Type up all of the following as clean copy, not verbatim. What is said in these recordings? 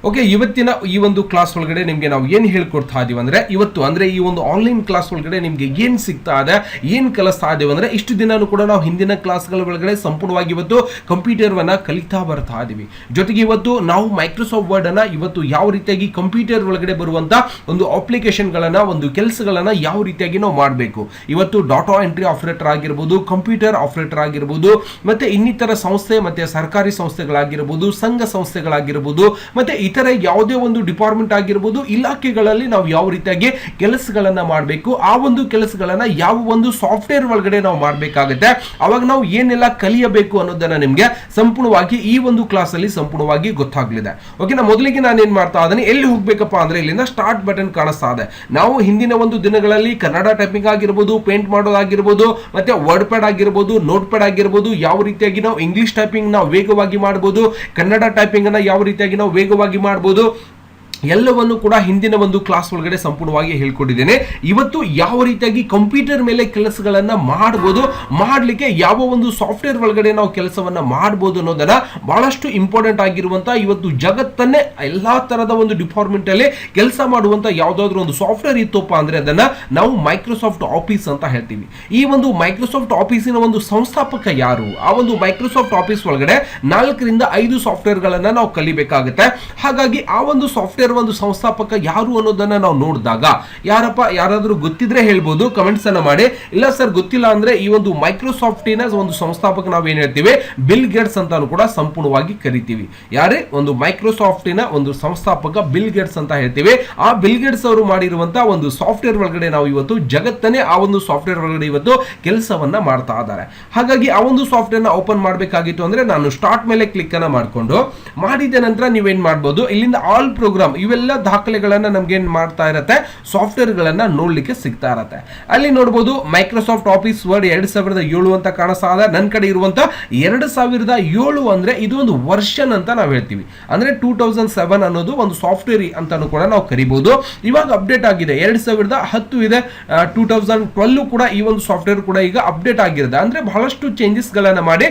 Okay, ಇವತ್ತಿನ ಈ ಒಂದು ಕ್ಲಾಸ್ ಒಳಗಡೆ ನಿಮಗೆ ನಾವು ಏನು ಹೇಳ್ಕೊಡ್ತಾ ಇದೀವಿ ಅಂದ್ರೆ, ಇವತ್ತು ಅಂದ್ರೆ ಈ ಒಂದು ಆನ್ಲೈನ್ ಕ್ಲಾಸ್ ಒಳಗಡೆ ನಿಮಗೆ ಏನು ಸಿಗ್ತಾ ಇದೆ, ಏನು ಕಲಿಸ್ತಾ ಇದೀವಿ ಅಂದ್ರೆ, ಇಷ್ಟು ದಿನಾನು ಕೂಡ ನಾವು ಹಿಂದಿನ ಕ್ಲಾಸ್ಗಳ ಒಳಗಡೆ ಸಂಪೂರ್ಣವಾಗಿ ಇವತ್ತು ಕಂಪ್ಯೂಟರ್ ವನ್ನ ಕಲಿತಾ ಬರ್ತಾ ಇದೀವಿ. ಜೊತೆಗೆ ಇವತ್ತು ನಾವು ಮೈಕ್ರೋಸಾಫ್ಟ್ ವರ್ಡ್ ಅನ್ನ ಇವತ್ತು ಯಾವ ರೀತಿಯಾಗಿ ಕಂಪ್ಯೂಟರ್ ಒಳಗಡೆ ಬರುವಂತ ಒಂದು ಅಪ್ಲಿಕೇಶನ್ ಗಳನ್ನ, ಒಂದು ಕೆಲಸಗಳನ್ನ ಯಾವ ರೀತಿಯಾಗಿ ನಾವು ಮಾಡಬೇಕು, ಇವತ್ತು ಡಾಟಾ ಎಂಟ್ರಿ ಆಪರೇಟರ್ ಆಗಿರ್ಬೋದು, ಕಂಪ್ಯೂಟರ್ ಆಪರೇಟರ್ ಆಗಿರ್ಬೋದು, ಮತ್ತೆ ಇನ್ನಿತರ ಸಂಸ್ಥೆ ಮತ್ತೆ ಸರ್ಕಾರಿ ಸಂಸ್ಥೆಗಳಾಗಿರ್ಬೋದು, ಸಂಘ ಸಂಸ್ಥೆಗಳಾಗಿರ್ಬೋದು, ಮತ್ತೆ ಇತರ ಯಾವುದೇ ಒಂದು ಡಿಪಾರ್ಟ್ಮೆಂಟ್ ಆಗಿರ್ಬೋದು, ಇಲಾಖೆಗಳಲ್ಲಿ ನಾವು ಯಾವ ರೀತಿಯಾಗಿ ಕೆಲಸಗಳನ್ನ ಮಾಡಬೇಕು, ಆ ಒಂದು ಕೆಲಸಗಳನ್ನ ಯಾವ ಒಂದು ಸಾಫ್ಟ್ವೇರ್ ಒಳಗಡೆ ನಾವು ಮಾಡಬೇಕಾಗುತ್ತೆ, ಅವಾಗ ನಾವು ಏನೆಲ್ಲ ಕಲಿಯಬೇಕು ಅನ್ನೋದನ್ನ ನಿಮ್ಗೆ ಸಂಪೂರ್ಣವಾಗಿ ಈ ಒಂದು ಕ್ಲಾಸ್ ಅಲ್ಲಿ ಸಂಪೂರ್ಣವಾಗಿ ಗೊತ್ತಾಗ್ಲಿದೆ. ಓಕೆನಾ, ಮೊದಲಿಗೆ ನಾನು ಏನ್ ಮಾಡ್ತಾ ಇದ್ದೀನಿ, ಎಲ್ಲಿ ಹೋಗ್ಬೇಕಪ್ಪ ಅಂದ್ರೆ ಇಲ್ಲಿಂದ ಸ್ಟಾರ್ಟ್ ಬಟನ್ ಕಾಣಿಸ್ತಾ ಇದೆ. ನಾವು ಹಿಂದಿನ ಒಂದು ದಿನಗಳಲ್ಲಿ ಕನ್ನಡ ಟೈಪಿಂಗ್ ಆಗಿರ್ಬೋದು, ಪೇಂಟ್ ಮಾಡೋದಾಗಿರ್ಬೋದು, ಮತ್ತೆ ವರ್ಡ್ ಪ್ಯಾಡ್ ಆಗಿರ್ಬೋದು, ನೋಟ್ ಪ್ಯಾಡ್ ಆಗಿರ್ಬೋದು, ಯಾವ ರೀತಿಯಾಗಿ ನಾವು ಇಂಗ್ಲಿಷ್ ಟೈಪಿಂಗ್ ನಾವು ವೇಗವಾಗಿ ಮಾಡಬಹುದು, ಕನ್ನಡ ಟೈಪಿಂಗ್ ಅನ್ನ ಯಾವ ರೀತಿಯಾಗಿ ನಾವು ವೇಗವಾಗಿ ಮಾಡಬಹುದು, ಎಲ್ಲವನ್ನು ಕೂಡ ಹಿಂದಿನ ಒಂದು ಕ್ಲಾಸ್ ಒಳಗಡೆ ಸಂಪೂರ್ಣವಾಗಿ ಹೇಳ್ಕೊಟ್ಟಿದ್ದೇನೆ. ಇವತ್ತು ಯಾವ ರೀತಿಯಾಗಿ ಕಂಪ್ಯೂಟರ್ ಮೇಲೆ ಕೆಲಸಗಳನ್ನ ಮಾಡಬಹುದು, ಮಾಡಲಿಕ್ಕೆ ಯಾವ ಒಂದು ಸಾಫ್ಟ್ವೇರ್ ಒಳಗಡೆ ನಾವು ಕೆಲಸವನ್ನ ಮಾಡಬಹುದು ಅನ್ನೋದನ್ನ ಬಹಳಷ್ಟು ಇಂಪಾರ್ಟೆಂಟ್ ಆಗಿರುವಂತ, ಇವತ್ತು ಜಗತ್ತನ್ನೇ ಎಲ್ಲಾ ತರದ ಒಂದು ಡಿಪಾರ್ಟ್ಮೆಂಟ್ ಅಲ್ಲಿ ಕೆಲಸ ಮಾಡುವಂತ ಯಾವ್ದಾದ್ರು ಒಂದು ಸಾಫ್ಟ್ವೇರ್ ಇತ್ತಪ್ಪ ಅಂದ್ರೆ ಅದನ್ನ ನಾವು ಮೈಕ್ರೋಸಾಫ್ಟ್ ಆಫೀಸ್ ಅಂತ ಹೇಳ್ತೀವಿ. ಈ ಒಂದು ಮೈಕ್ರೋಸಾಫ್ಟ್ ಆಫೀಸಿನ ಒಂದು ಸಂಸ್ಥಾಪಕ ಯಾರು, ಆ ಒಂದು ಮೈಕ್ರೋಸಾಫ್ಟ್ ಆಫೀಸ್ ಒಳಗಡೆ 4 ರಿಂದ 5 ಸಾಫ್ಟ್ವೇರ್ ಗಳನ್ನ ನಾವು ಕಲಿಬೇಕಾಗುತ್ತೆ. ಹಾಗಾಗಿ ಆ ಒಂದು ಸಾಫ್ಟ್ವೇರ್ ಒಂದು ಸಂಸ್ಥಾಪಕ ಯಾರು ಅನ್ನೋದನ್ನ ನಾವು ನೋಡಿದಾಗ, ಯಾರಾದ್ರೂ ಗೊತ್ತಿದ್ರೆ ಹೇಳ್ಬೋದು, ಕಮೆಂಟ್ಸ್ ಅನ್ನ ಮಾಡಿ. ಇಲ್ಲ ಸರ್ ಗೊತ್ತಿಲ್ಲ ಅಂದ್ರೆ ಈ ಒಂದು ಮೈಕ್ರೋಸಾಫ್ಟಿನ ಒಂದು ಸಂಸ್ಥಾಪಕ ನಾವು ಏನ್ ಹೇಳ್ತೀವಿ, ಬಿಲ್ ಗೇಟ್ಸ್ ಅಂತಾನು ಕೂಡ ಸಂಪೂರ್ಣವಾಗಿ ಕರಿತೀವಿ. ಯಾರೇ ಒಂದು ಮೈಕ್ರೋಸಾಫ್ಟಿನ ಒಂದು ಸಂಸ್ಥಾಪಕ ಬಿಲ್ ಗೇಟ್ಸ್ ಅಂತ ಹೇಳ್ತೀವಿ. ಆ ಬಿಲ್ ಗೇಟ್ಸ್ ಅವರು ಮಾಡಿರುವಂತಹ ಒಂದು ಸಾಫ್ಟ್ವೇರ್ ಒಳಗಡೆ ನಾವು ಇವತ್ತು ಜಗತ್ತನ್ನೇ ಆ ಒಂದು ಸಾಫ್ಟ್ವೇರ್ ಒಳಗಡೆ ಇವತ್ತು ಕೆಲಸವನ್ನ ಮಾಡ್ತಾ ಇದ್ದಾರೆ. ಹಾಗಾಗಿ ಆ ಒಂದು ಸಾಫ್ಟ್ವೇರ್ ನ ಓಪನ್ ಮಾಡಬೇಕಾಗಿತ್ತು ಅಂದ್ರೆ ನಾನು ಸ್ಟಾರ್ಟ್ ಮೇಲೆ ಕ್ಲಿಕ್ ಅನ್ನ ಮಾಡಿಕೊಂಡು ಮಾಡಿದ ನಂತರ ನೀವೇನ್ ಮಾಡಬಹುದು, ಇಲ್ಲಿಂದ ಆಲ್ ಪ್ರೋಗ್ರಾಮ್ ಇವೆಲ್ಲ ದಾಖಲೆಗಳನ್ನ ನಮ್ಗೆ ಏನ್ ಮಾಡ್ತಾ ಇರತ್ತೆ, ಸಾಫ್ಟ್ವೇರ್ ಗಳನ್ನ ನೋಡ್ಲಿಕ್ಕೆ ಸಿಗ್ತಾ ಇರತ್ತೆ. ಅಲ್ಲಿ ನೋಡಬಹುದು ಮೈಕ್ರೋಸಾಫ್ಟ್ ಆಫೀಸ್ ವರ್ಡ್ 2007 ಅಂತ ಕಾಣಿಸ್ತಾ ಇದೆ. ನನ್ನ ಕಡೆ ಇರುವಂತ 2007 ಅಂದ್ರೆ ಇದು ಒಂದು ವರ್ಷನ್ ಅಂತ ನಾವು ಹೇಳ್ತೀವಿ. ಅಂದ್ರೆ 2007 ಅನ್ನೋದು ಒಂದು ಸಾಫ್ಟ್ವೇರ್ ಅಂತಾನು ಕೂಡ ನಾವು ಕರಿಬಹುದು. ಇವಾಗ ಅಪ್ಡೇಟ್ ಆಗಿದೆ, 2010 ಇದೆ, 2012 ಕೂಡ ಈ ಒಂದು ಸಾಫ್ಟ್ವೇರ್ ಕೂಡ ಈಗ ಅಪ್ಡೇಟ್ ಆಗಿರುತ್ತೆ. ಅಂದ್ರೆ ಬಹಳಷ್ಟು ಚೇಂಜಸ್ ಗಳನ್ನ ಮಾಡಿ,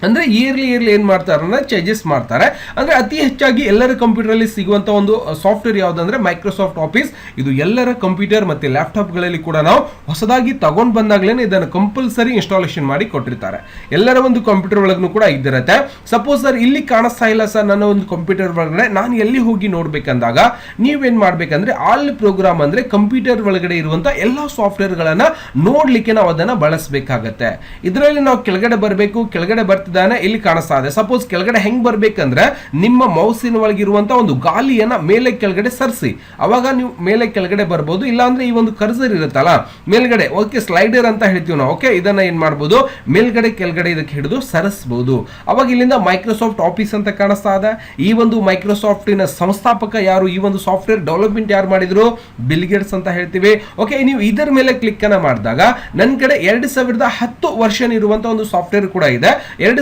ಅಂದ್ರೆ ಇಯರ್ಲಿ ಏನ್ ಮಾಡ್ತಾರೆ ಅಂದ್ರೆ ಚೇಂಜಸ್ ಮಾಡ್ತಾರೆ. ಅಂದ್ರೆ ಅತಿ ಹೆಚ್ಚಾಗಿ ಎಲ್ಲರ ಕಂಪ್ಯೂಟರ್ ಅಲ್ಲಿ ಸಿಗುವಂತ ಒಂದು ಸಾಫ್ಟ್ವೇರ್ ಯಾವ್ದಂದ್ರೆ ಮೈಕ್ರೋಸಾಫ್ಟ್ ಆಫೀಸ್. ಇದು ಎಲ್ಲರ ಕಂಪ್ಯೂಟರ್ ಮತ್ತೆ ಲ್ಯಾಪ್ಟಾಪ್ ಗಳಲ್ಲಿ ಕೂಡ ನಾವು ಹೊಸದಾಗಿ ತಗೊಂಡ್ ಬಂದಾಗ್ಲೇನೆ ಇದನ್ನು ಕಂಪಲ್ಸರಿ ಇನ್ಸ್ಟಾಲೇಷನ್ ಮಾಡಿ ಕೊಟ್ಟಿರ್ತಾರೆ. ಎಲ್ಲರ ಒಂದು ಕಂಪ್ಯೂಟರ್ ಒಳಗೂ ಕೂಡ ಇದಿರುತ್ತೆ. ಸಪೋಸ್ ಸರ್ ಇಲ್ಲಿ ಕಾಣಿಸ್ತಾ ಇಲ್ಲ ಸರ್ ನನ್ನ ಒಂದು ಕಂಪ್ಯೂಟರ್ ಒಳಗಡೆ, ನಾನು ಎಲ್ಲಿ ಹೋಗಿ ನೋಡ್ಬೇಕಂದಾಗ ನೀವೇನ್ ಮಾಡ್ಬೇಕಂದ್ರೆ ಆಲ್ ಪ್ರೋಗ್ರಾಮ್ ಅಂದ್ರೆ ಕಂಪ್ಯೂಟರ್ ಒಳಗಡೆ ಇರುವಂತ ಎಲ್ಲಾ ಸಾಫ್ಟ್ವೇರ್ ಗಳನ್ನ ನೋಡ್ಲಿಕ್ಕೆ ನಾವು ಅದನ್ನ ಬಳಸಬೇಕಾಗತ್ತೆ. ಇದರಲ್ಲಿ ನಾವು ಕೆಳಗಡೆ ಬರಬೇಕು, ಕೆಳಗಡೆ ಇಲ್ಲಿ ಕಾಣಿಸ್ತಾ ಇದೆ. ಸಪೋಸ್ ಕೆಳಗಡೆ ಹೆಂಗ್ ಬರ್ಬೇಕಂದ್ರೆ ನಿಮ್ಮ ಮೌಸಿನ ಒಳಗಿರುವಂತ ಒಂದು ಗಾಲಿಯನ್ನ ಮೇಲೆ ಕೆಳಗಡೆ ಸರಿಸಿ, ಅವಾಗ ನೀವು ಮೇಲೆ ಕೆಳಗಡೆ ಬರ್ಬೋದು. ಇಲ್ಲ ಅಂದ್ರೆ ಈ ಒಂದು ಕರ್ಸರ್ ಇರುತ್ತಲ್ಲ ಮೇಲ್ಗಡೆ, ಓಕೆ ಸ್ಲೈಡರ್ ಅಂತ ಹೇಳ್ತೀವಿ ನಾವು. ಓಕೆ, ಇದನ್ನ ಏನ್ ಮಾಡ್ಬೋದು, ಮೇಲ್ಗಡೆ ಕೆಳಗಡೆ ಇದಕ್ಕೆ ಹಿಡಿದು ಸರಿಸಬಹುದು. ಅವಾಗ ಇಲ್ಲಿಂದ ಮೈಕ್ರೋಸಾಫ್ಟ್ ಆಫೀಸ್ ಅಂತ ಕಾಣಿಸ್ತಾ ಇದೆ. ಈ ಒಂದು ಮೈಕ್ರೋಸಾಫ್ಟಿನ ಸಂಸ್ಥಾಪಕ ಯಾರು, ಈ ಒಂದು ಸಾಫ್ಟ್ವೇರ್ ಡೆವಲಪ್ಮೆಂಟ್ ಯಾರು ಮಾಡಿದ್ರು, ಬಿಲ್ ಗೇಟ್ಸ್ ಅಂತ ಹೇಳ್ತೀವಿ. ಓಕೆ, ನೀವು ಇದರ ಮೇಲೆ ಕ್ಲಿಕ್ ಅನ್ನ ಮಾಡಿದಾಗ ನನ್ನ ಕಡೆ 2010 ವರ್ಷನ್ ಇರುವಂತ ಒಂದು ಸಾಫ್ಟ್ವೇರ್ ಕೂಡ ಇದೆ. 2007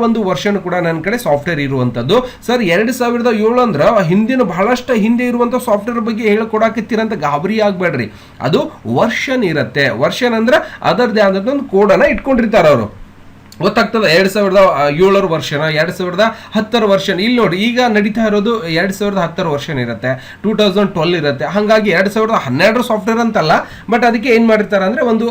ಒಂದು ವರ್ಷನ್ ಕೂಡ ನನ್ನ ಕಡೆ ಸಾಫ್ಟ್ವೇರ್ ಇರುವಂತದ್ದು. ಸರ್ 2007 ಅಂದ್ರೆ ಹಿಂದಿನ ಬಹಳಷ್ಟು ಹಿಂದೆ ಇರುವಂತ ಸಾಫ್ಟ್ವೇರ್ ಬಗ್ಗೆ ಹೇಳ್ಕೊಡಕತ್ತೀರಂತ ಗಾಬರಿ ಆಗ್ಬೇಡ್ರಿ. ಅದು ವರ್ಷನ್ ಇರುತ್ತೆ. ವರ್ಷನ್ ಅಂದ್ರೆ ಅದರದೇ ಆದಂತ ಒಂದು ಕೋಡ್ ಅನ್ನ ಇಟ್ಕೊಂಡಿರ್ತಾರೆ ಅವರು. ಗೊತ್ತಾಗ್ತದೆ 2007 ವರ್ಷನ, 2010 ವರ್ಷನ್. ಇಲ್ಲಿ ನೋಡಿ ಈಗ ನಡೀತಾ ಇರೋದು 2010 ವರ್ಷನ್ ಇರುತ್ತೆ, 2012 ಇರುತ್ತೆ. ಹಾಗಾಗಿ 2012 ಸಾಫ್ಟ್ವೇರ್ ಅಂತಲ್ಲ, ಬಟ್ ಅದಕ್ಕೆ ಏನ್ ಮಾಡಿರ್ತಾರೆ ಅಂದ್ರೆ ಒಂದು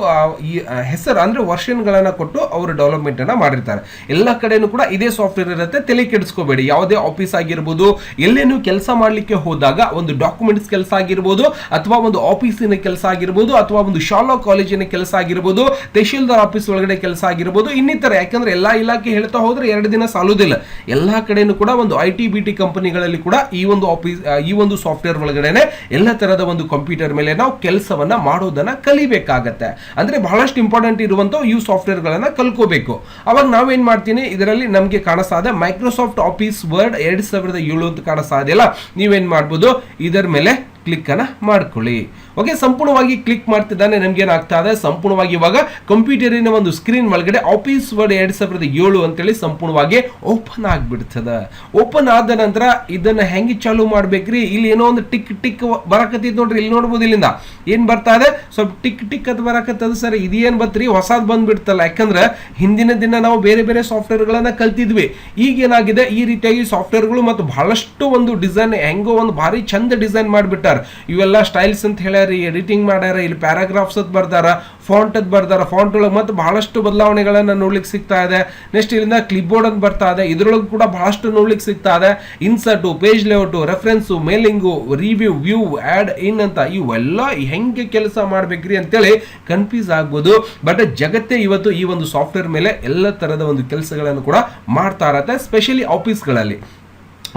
ಹೆಸರು ಅಂದ್ರೆ ವರ್ಷನ್ ಗಳನ್ನ ಕೊಟ್ಟು ಅವರು ಡೆವಲಪ್ಮೆಂಟ್ ಅನ್ನ ಮಾಡಿರ್ತಾರೆ. ಎಲ್ಲ ಕಡೆನೂ ಕೂಡ ಇದೇ ಸಾಫ್ಟ್ವೇರ್ ಇರುತ್ತೆ. ತಲೆ ಕೆಡಿಸ್ಕೋಬೇಡಿ. ಯಾವುದೇ ಆಫೀಸ್ ಆಗಿರ್ಬೋದು, ಎಲ್ಲೇ ನೀವು ಕೆಲಸ ಮಾಡ್ಲಿಕ್ಕೆ ಹೋದಾಗ ಒಂದು ಡಾಕ್ಯುಮೆಂಟ್ಸ್ ಕೆಲಸ ಆಗಿರ್ಬೋದು, ಅಥವಾ ಒಂದು ಆಫೀಸಿನ ಕೆಲಸ ಆಗಿರ್ಬೋದು, ಅಥವಾ ಒಂದು ಶಾಲಾ ಕಾಲೇಜಿನ ಕೆಲಸ ಆಗಿರ್ಬೋದು, ತಹಶೀಲ್ದಾರ್ ಆಫೀಸ್ ಒಳಗಡೆ ಕೆಲಸ ಆಗಿರ್ಬೋದು, ಇನ್ನಿತರ. ಯಾಕಂದ್ರೆ ಎಲ್ಲಾ ಇಲಾಖೆ ಹೇಳ್ತಾ ಹೋದ್ರೆ 2 ದಿನ ಸಾಲುದಿಲ್ಲ. ಎಲ್ಲಾ ಕಡೆನೂ ಕೂಡ ಒಂದು IT-BT ಕಂಪನಿಗಳಲ್ಲಿ ಕೂಡ ಈ ಒಂದು ಆಫೀಸ್, ಈ ಒಂದು ಸಾಫ್ಟ್ವೇರ್ ಒಳಗಡೆನೆ ಎಲ್ಲ ತರದ ಒಂದು ಕಂಪ್ಯೂಟರ್ ಮೇಲೆ ನಾವು ಕೆಲಸವನ್ನ ಮಾಡೋದನ್ನ ಕಲಿಬೇಕಾಗತ್ತೆ. ಅಂದ್ರೆ ಬಹಳಷ್ಟು ಇಂಪಾರ್ಟೆಂಟ್ ಇರುವಂತ ಈ ಸಾಫ್ಟ್ವೇರ್ ಗಳನ್ನ ಕಲ್ಕೋಬೇಕು. ಅವಾಗ ನಾವೇನ್ ಮಾಡ್ತೀನಿ, ಇದರಲ್ಲಿ ನಮ್ಗೆ ಕಾಣಿಸ್ತಾ ಇದೆ ಮೈಕ್ರೋಸಾಫ್ಟ್ ಆಫೀಸ್ ವರ್ಡ್ 2007 ಅಂತ ಕಾಣಿಸ್ತಾ ಇದೆಯಲ್ಲ, ನೀವೇನ್ ಮಾಡ್ಬೋದು, ಇದರ ಮೇಲೆ ಕ್ಲಿಕ್ ಅನ್ನ ಮಾಡ್ಕೊಳ್ಳಿ. ಓಕೆ, ಸಂಪೂರ್ಣವಾಗಿ ಕ್ಲಿಕ್ ಮಾಡ್ತಿದ್ದಾನೆ ನಮ್ಗೆ ಏನಾಗ್ತಾ ಇದೆ, ಸಂಪೂರ್ಣವಾಗಿ ಇವಾಗ ಕಂಪ್ಯೂಟರಿನ ಒಂದು ಸ್ಕ್ರೀನ್ ಒಳಗಡೆ ಆಫೀಸ್ ವರ್ಡ್ 2007 ಅಂತೇಳಿ ಸಂಪೂರ್ಣವಾಗಿ ಓಪನ್ ಆಗ್ಬಿಡ್ತದೆ. ಓಪನ್ ಆದ ನಂತರ ಇದನ್ನ ಹೆಂಗೆ ಚಾಲೂ ಮಾಡ್ಬೇಕ್ರಿ, ಇಲ್ಲಿ ಏನೋ ಒಂದು ಟಿಕ್ ಟಿಕ್ ಬರಕತ್ತಿದ್ ನೋಡ್ರಿ, ಇಲ್ಲಿ ನೋಡ್ಬೋದು ಇಲ್ಲಿಂದ ಏನ್ ಬರ್ತಾ ಇದೆ, ಸ್ವಲ್ಪ ಟಿಕ್ ಟಿಕ್ ಅದು ಬರಕತ್ತದ. ಸರ್ ಇದೇನ್ ಬತ್ರಿ, ಹೊಸದ್ ಬಂದ್ಬಿಡ್ತಲ್ಲ, ಯಾಕಂದ್ರೆ ಹಿಂದಿನ ದಿನ ನಾವು ಬೇರೆ ಬೇರೆ ಸಾಫ್ಟ್ವೇರ್ ಗಳನ್ನ ಕಲ್ತಿದ್ವಿ. ಈಗ ಏನಾಗಿದೆ, ಈ ರೀತಿಯಾಗಿ ಸಾಫ್ಟ್ವೇರ್ ಗಳು ಮತ್ತು ಬಹಳಷ್ಟು ಒಂದು ಡಿಸೈನ್ ಹೆಂಗೋ ಒಂದು ಭಾರಿ ಚಂದ ಡಿಸೈನ್ ಮಾಡ್ಬಿಟ್ಟಾರ. ಇವೆಲ್ಲ ಸ್ಟೈಲ್ಸ್ ಅಂತ ಹೇಳ್ಯಾರಿ, ಎಡಿಟಿಂಗ್ ಮಾಡ್ಯಾರ, ಇಲ್ಲಿ ಪ್ಯಾರಾಗ್ರಾಫ್ಸ್ ಅಂತ ಬರ್ದಾರ, ಫಾಂಟ್ ಅಂತ ಬರ್ದಾರ, ಫಾಂಟ್ ಒಳಗೆ ಮತ್ತೆ ಬಹಳಷ್ಟು ಬದಲಾವಣೆಗಳನ್ನ ನೋಡ್ಲಿಕ್ಕೆ ಸಿಗ್ತಾ ಇದೆ. ನೆಕ್ಸ್ಟ್ ಇಲ್ಲಿಂದ ಕ್ಲಿಪ್ ಬೋರ್ಡ್ ಅಂತ ಬರ್ತಾ ಇದೆ, ಇದ್ರೊಳಗೆ ಕೂಡ ಬಹಳಷ್ಟು ನೋಡ್ಲಿಕ್ಕೆ ಸಿಗ್ತಾ ಇದೆ. Insert, page layout, reference, mailing, review, view, add in ಅಂತ ಇವೆಲ್ಲ ಹೆಂಗೆ ಕೆಲಸ ಮಾಡ್ಬೇಕ್ರಿ ಅಂತೇಳಿ ಕನ್ಫ್ಯೂಸ್ ಆಗ್ಬೋದು. ಬಟ್ ಜಗತ್ತೇ ಇವತ್ತು ಈ ಒಂದು ಸಾಫ್ಟ್ವೇರ್ ಮೇಲೆ ಎಲ್ಲ ತರದ ಒಂದು ಕೆಲಸಗಳನ್ನು ಕೂಡ ಮಾಡ್ತಾ ಇರತ್ತೆ, ಸ್ಪೆಷಲಿ ಆಫೀಸ್ಗಳಲ್ಲಿ.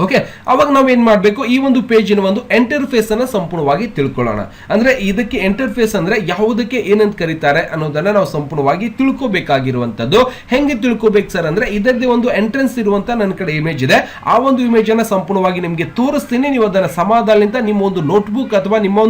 ಓಕೆ, ಅವಾಗ ನಾವು ಏನ್ ಮಾಡಬೇಕು, ಈ ಒಂದು ಪೇಜಿನ ಒಂದು ಇಂಟರ್ಫೇಸ್ ಅನ್ನ ಸಂಪೂರ್ಣವಾಗಿ ತಿಳ್ಕೊಳ್ಳೋಣ. ಅಂದ್ರೆ ಇದಕ್ಕೆ ಇಂಟರ್ಫೇಸ್ ಅಂದ್ರೆ ಯಾವುದಕ್ಕೆ ಏನಂತ ಕರೀತಾರೆ ಅನ್ನೋದನ್ನ ನಾವು ಸಂಪೂರ್ಣವಾಗಿ ತಿಳ್ಕೋಬೇಕಾಗಿರುವಂತದ್ದು. ಹೆಂಗೆ ತಿಳ್ಕೋಬೇಕು ಸರ್ ಅಂದ್ರೆ, ಇದರದೇ ಒಂದು ಎಂಟ್ರೆನ್ಸ್ ಇರುವಂತ ನನ್ನ ಕಡೆ ಇಮೇಜ್ ಇದೆ, ಆ ಒಂದು ಇಮೇಜ್ ಅನ್ನ ಸಂಪೂರ್ಣವಾಗಿ ನಿಮಗೆ ತೋರಿಸ್ತೀನಿ. ನೀವು ಅದನ್ನ ಸಮಾಧಾನದಿಂದ ನಿಮ್ಮ ಒಂದು ನೋಟ್ಬುಕ್ ಅಥವಾ ನಿಮ್ಮ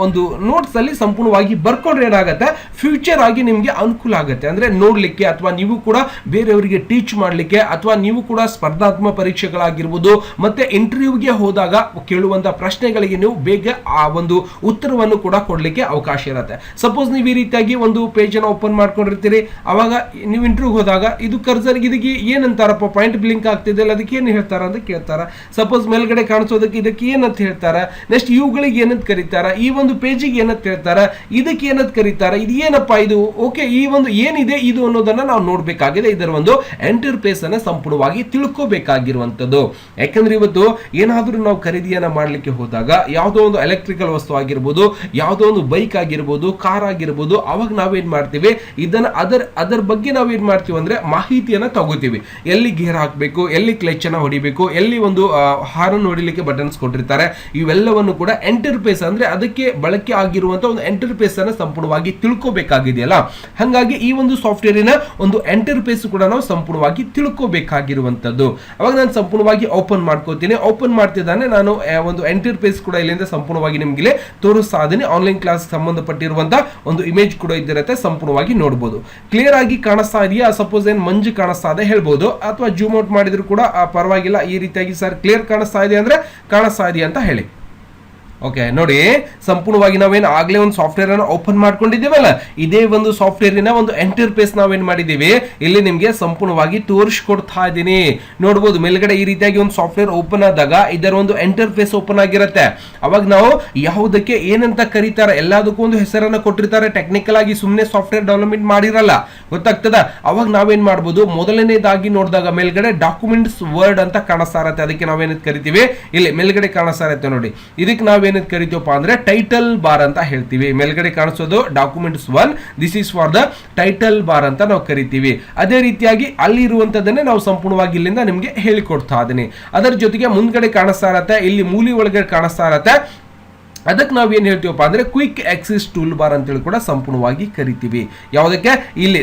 ಒಂದು ನೋಟ್ಸ್ ಅಲ್ಲಿ ಸಂಪೂರ್ಣವಾಗಿ ಬರ್ಕೊಂಡ್ರೆ ಏನಾಗುತ್ತೆ, ಫ್ಯೂಚರ್ ಆಗಿ ನಿಮ್ಗೆ ಅನುಕೂಲ ಆಗುತ್ತೆ. ಅಂದ್ರೆ ನೋಡ್ಲಿಕ್ಕೆ ಅಥವಾ ನೀವು ಕೂಡ ಬೇರೆಯವರಿಗೆ ಟೀಚ್ ಮಾಡ್ಲಿಕ್ಕೆ ಅಥವಾ ನೀವು ಕೂಡ ಸ್ಪರ್ಧಾತ್ಮಕ ಪರೀಕ್ಷೆಗಳಾಗಿರ್ಬೋದು ಮತ್ತೆ ಇಂಟರ್ವ್ಯೂಗೆ ಹೋದಾಗ ಕೇಳುವಂತ ಪ್ರಶ್ನೆಗಳಿಗೆ ನೀವು ಬೇಗ ಆ ಒಂದು ಉತ್ತರವನ್ನು ಕೂಡ ಕೊಡ್ಲಿಕ್ಕೆ ಅವಕಾಶ ಇರುತ್ತೆ. ಸಪೋಸ್ ನೀವು ಈ ರೀತಿಯಾಗಿ ಒಂದು ಪೇಜ್ ಅನ್ನು ಓಪನ್ ಮಾಡ್ಕೊಂಡಿರ್ತೀರಿ, ಅವಾಗ ನೀವು ಇಂಟರ್ವ್ಯೂ ಹೋದಾಗ ಇದು ಕರ್ಸರ್ ಇದಕ್ಕೆ ಏನಂತಾರಪ್ಪ, ಪಾಯಿಂಟ್ ಬ್ಲಿಂಕ್ ಆಗ್ತಿದೆ ಅಲ್ಲ, ಅದಕ್ಕೆ ಏನು ಹೇಳ್ತಾರ ಅಂತ ಕೇಳ್ತಾರ. ಸಪೋಸ್ ಮೇಲ್ಗಡೆ ಕಾಣಿಸೋದಕ್ಕೆ ಇದಕ್ಕೆ ಏನಂತ ಹೇಳ್ತಾರ, ನೆಕ್ಸ್ಟ್ ಇವುಗಳಿಗೆ ಏನಂತ ಕರೀತಾರ, ಈ ಒಂದು ಪೇಜಿಗೆ ಏನಂತ ಹೇಳ್ತಾರ, ಇದಕ್ಕೆ ಏನಂತ ಕರೀತಾರ, ಇದು ಏನಪ್ಪಾ ಇದು, ಓಕೆ ಈ ಒಂದು ಏನಿದೆ ಇದು ಅನ್ನೋದನ್ನ ನಾವು ನೋಡ್ಬೇಕಾಗಿದೆ. ಇದರ ಒಂದು ಇಂಟರ್ಫೇಸ್ ಅನ್ನ ಸಂಪೂರ್ಣವಾಗಿ ತಿಳ್ಕೋಬೇಕಾಗಿರುವಂತದ್ದು. ಯಾಕಂದ್ರೆ ಇವತ್ತು ಏನಾದ್ರೂ ನಾವು ಖರೀದಿಯನ್ನ ಮಾಡ್ಲಿಕ್ಕೆ ಹೋದಾಗ ಯಾವುದೋ ಒಂದು ಎಲೆಕ್ಟ್ರಿಕಲ್ ವಸ್ತು ಆಗಿರ್ಬೋದು, ಯಾವುದೋ ಒಂದು ಬೈಕ್ ಆಗಿರ್ಬೋದು, ಕಾರ್ ಆಗಿರ್ಬೋದು, ಅವಾಗ ನಾವೇನ್ ಮಾಡ್ತೀವಿ, ಇದನ್ನ ಅದರ ಬಗ್ಗೆ ನಾವೇನ್ ಮಾಡ್ತೀವಿ ಅಂದ್ರೆ ಮಾಹಿತಿಯನ್ನ ತಗೋತೀವಿ. ಎಲ್ಲಿ ಗೇರ್ ಹಾಕ್ಬೇಕು, ಎಲ್ಲಿ ಕ್ಲಚ್ ಅನ್ನ ಹೊಡಿಬೇಕು, ಎಲ್ಲಿ ಒಂದು ಹಾರನ್ ಹೊಡಿಲಿಕ್ಕೆ ಬಟನ್ಸ್ ಕೊಟ್ಟಿರ್ತಾರೆ, ಇವೆಲ್ಲವನ್ನು ಕೂಡ ಇಂಟರ್ಫೇಸ್ ಅಂದ್ರೆ ಅದಕ್ಕೆ ಬಳಕೆ ಆಗಿರುವಂತ ಒಂದು ಇಂಟರ್ಫೇಸ್ ಅನ್ನ ಸಂಪೂರ್ಣವಾಗಿ ತಿಳ್ಕೋಬೇಕಾಗಿದೆಯಲ್ಲ. ಹಾಗಾಗಿ ಈ ಒಂದು ಸಾಫ್ಟ್ವೇರಿನ ಒಂದು ಇಂಟರ್ಫೇಸ್ ಕೂಡ ನಾವು ಸಂಪೂರ್ಣವಾಗಿ ತಿಳ್ಕೋಬೇಕಾಗಿರುವಂತದ್ದು. ಅವಾಗ ನಾನು ಸಂಪೂರ್ಣವಾಗಿ ಓಪನ್ ಮಾಡ್ಕೋತೀನಿ. ಓಪನ್ ಮಾಡ್ತಿದ್ದಾನೆ ನಾನು ಒಂದು ಇಂಟರ್ಫೇಸ್ ಕೂಡ ಇಲ್ಲಿಂದ ಸಂಪೂರ್ಣವಾಗಿ ನಿಮ್ಗೆ ತೋರಿಸ್ತಾ ಇದ್ದೀನಿ. ಆನ್ಲೈನ್ ಕ್ಲಾಸ್ ಸಂಬಂಧಪಟ್ಟಿರುವಂತಹ ಒಂದು ಇಮೇಜ್ ಕೂಡ ಇದ್ದಿರುತ್ತೆ, ಸಂಪೂರ್ಣವಾಗಿ ನೋಡಬಹುದು. ಕ್ಲಿಯರ್ ಆಗಿ ಕಾಣಿಸ್ತಾ ಇದೆಯಾ, ಸಪೋಸ್ ಏನ್ ಮಂಜು ಕಾಣಿಸ್ತಾ ಇದೆ ಹೇಳ್ಬೋದು, ಅಥವಾ ಜೂಮ್ ಔಟ್ ಮಾಡಿದ್ರು ಕೂಡ ಪರವಾಗಿಲ್ಲ. ಈ ರೀತಿಯಾಗಿ ಸರ್ ಕ್ಲಿಯರ್ ಕಾಣಿಸ್ತಾ ಇದೆ ಅಂದ್ರೆ ಕಾಣಿಸ್ತಾ ಇದೆಯಾ ಅಂತ ಹೇಳಿ. ಓಕೆ ನೋಡಿ, ಸಂಪೂರ್ಣವಾಗಿ ನಾವೇನು ಆಗ್ಲೇ ಒಂದು ಸಾಫ್ಟ್ವೇರ್ ಅನ್ನು ಓಪನ್ ಮಾಡ್ಕೊಂಡಿದ್ದೀವಲ್ಲ, ಇದೇ ಒಂದು ಸಾಫ್ಟ್ವೇರಿನ ಒಂದು ಇಂಟರ್ಫೇಸ್ ನಾವೇನ್ ಮಾಡಿದೀವಿ ಇಲ್ಲಿ ನಿಮ್ಗೆ ಸಂಪೂರ್ಣವಾಗಿ ತೋರಿಸ್ಕೊಡ್ತಾ ಇದ್ದೀನಿ. ನೋಡ್ಬೋದು ಮೇಲ್ಗಡೆ ಈ ರೀತಿಯಾಗಿ ಒಂದು ಸಾಫ್ಟ್ವೇರ್ ಓಪನ್ ಆದಾಗ ಇದರ ಒಂದು ಇಂಟರ್ಫೇಸ್ ಓಪನ್ ಆಗಿರುತ್ತೆ. ಅವಾಗ ನಾವು ಯಾವುದಕ್ಕೆ ಏನಂತ ಕರೀತಾರೆ, ಎಲ್ಲದಕ್ಕೂ ಒಂದು ಹೆಸರನ್ನ ಕೊಟ್ಟಿರ್ತಾರೆ. ಟೆಕ್ನಿಕಲ್ ಆಗಿ ಸುಮ್ಮನೆ ಸಾಫ್ಟ್ವೇರ್ ಡೆವಲಪ್ಮೆಂಟ್ ಮಾಡಿರಲ್ಲ, ಗೊತ್ತಾಗ್ತದ. ಅವಾಗ ನಾವೇನ್ ಮಾಡ್ಬೋದು, ಮೊದಲನೇದಾಗಿ ನೋಡಿದಾಗ ಮೇಲ್ಗಡೆ ಡಾಕ್ಯುಮೆಂಟ್ಸ್ ವರ್ಡ್ ಅಂತ ಕಾಣಿಸ್ತಾ ಇರತ್ತೆ, ಅದಕ್ಕೆ ನಾವೇನಂತ ಕರಿತೀವಿ, ಇಲ್ಲಿ ಮೇಲ್ಗಡೆ ಕಾಣಿಸ್ತಾ ಇರತ್ತೆ ನೋಡಿ, ಇದಕ್ಕೆ ನಾವೇನ ಕರಿತೀವಪ್ಪ ಅಂದ್ರೆ ಟೈಟಲ್ ಬಾರ್ ಅಂತ ಹೇಳ್ತೀವಿ. ಮೇಲ್ಗಡೆ ಕಾಣಿಸೋದು documents 1, this is for the title bar ಅಂತ ನಾವು ಕರಿತೀವಿ. ಅದೇ ರೀತಿಯಾಗಿ ಅಲ್ಲಿ ಇರುವಂತದನ್ನೇ ನಾವು ಸಂಪೂರ್ಣವಾಗಿ ಇಲ್ಲಿಂದ ನಿಮ್ಗೆ ಹೇಳಿಕೊಡ್ತಾ ಇದ್ದೀನಿ. ಅದರ ಜೊತೆಗೆ ಮುಂದ್ಗಡೆ ಕಾಣಿಸ್ತಾ ಇರತ್ತೆ, ಇಲ್ಲಿ ಮೂಲಿ ಒಳಗಡೆ ಕಾಣಿಸ್ತಾ ಇರತ್ತೆ, ಅದಕ್ಕೆ ನಾವು ಏನು ಹೇಳ್ತೀವಪ್ಪ ಅಂದ್ರೆ ಕ್ವಿಕ್ ಆಕ್ಸೆಸ್ ಟೂಲ್ ಬಾರ್ ಅಂತೇಳಿ ಕೂಡ ಸಂಪೂರ್ಣವಾಗಿ ಕರಿತೀವಿ. ಯಾವುದಕ್ಕೆ ಇಲ್ಲಿ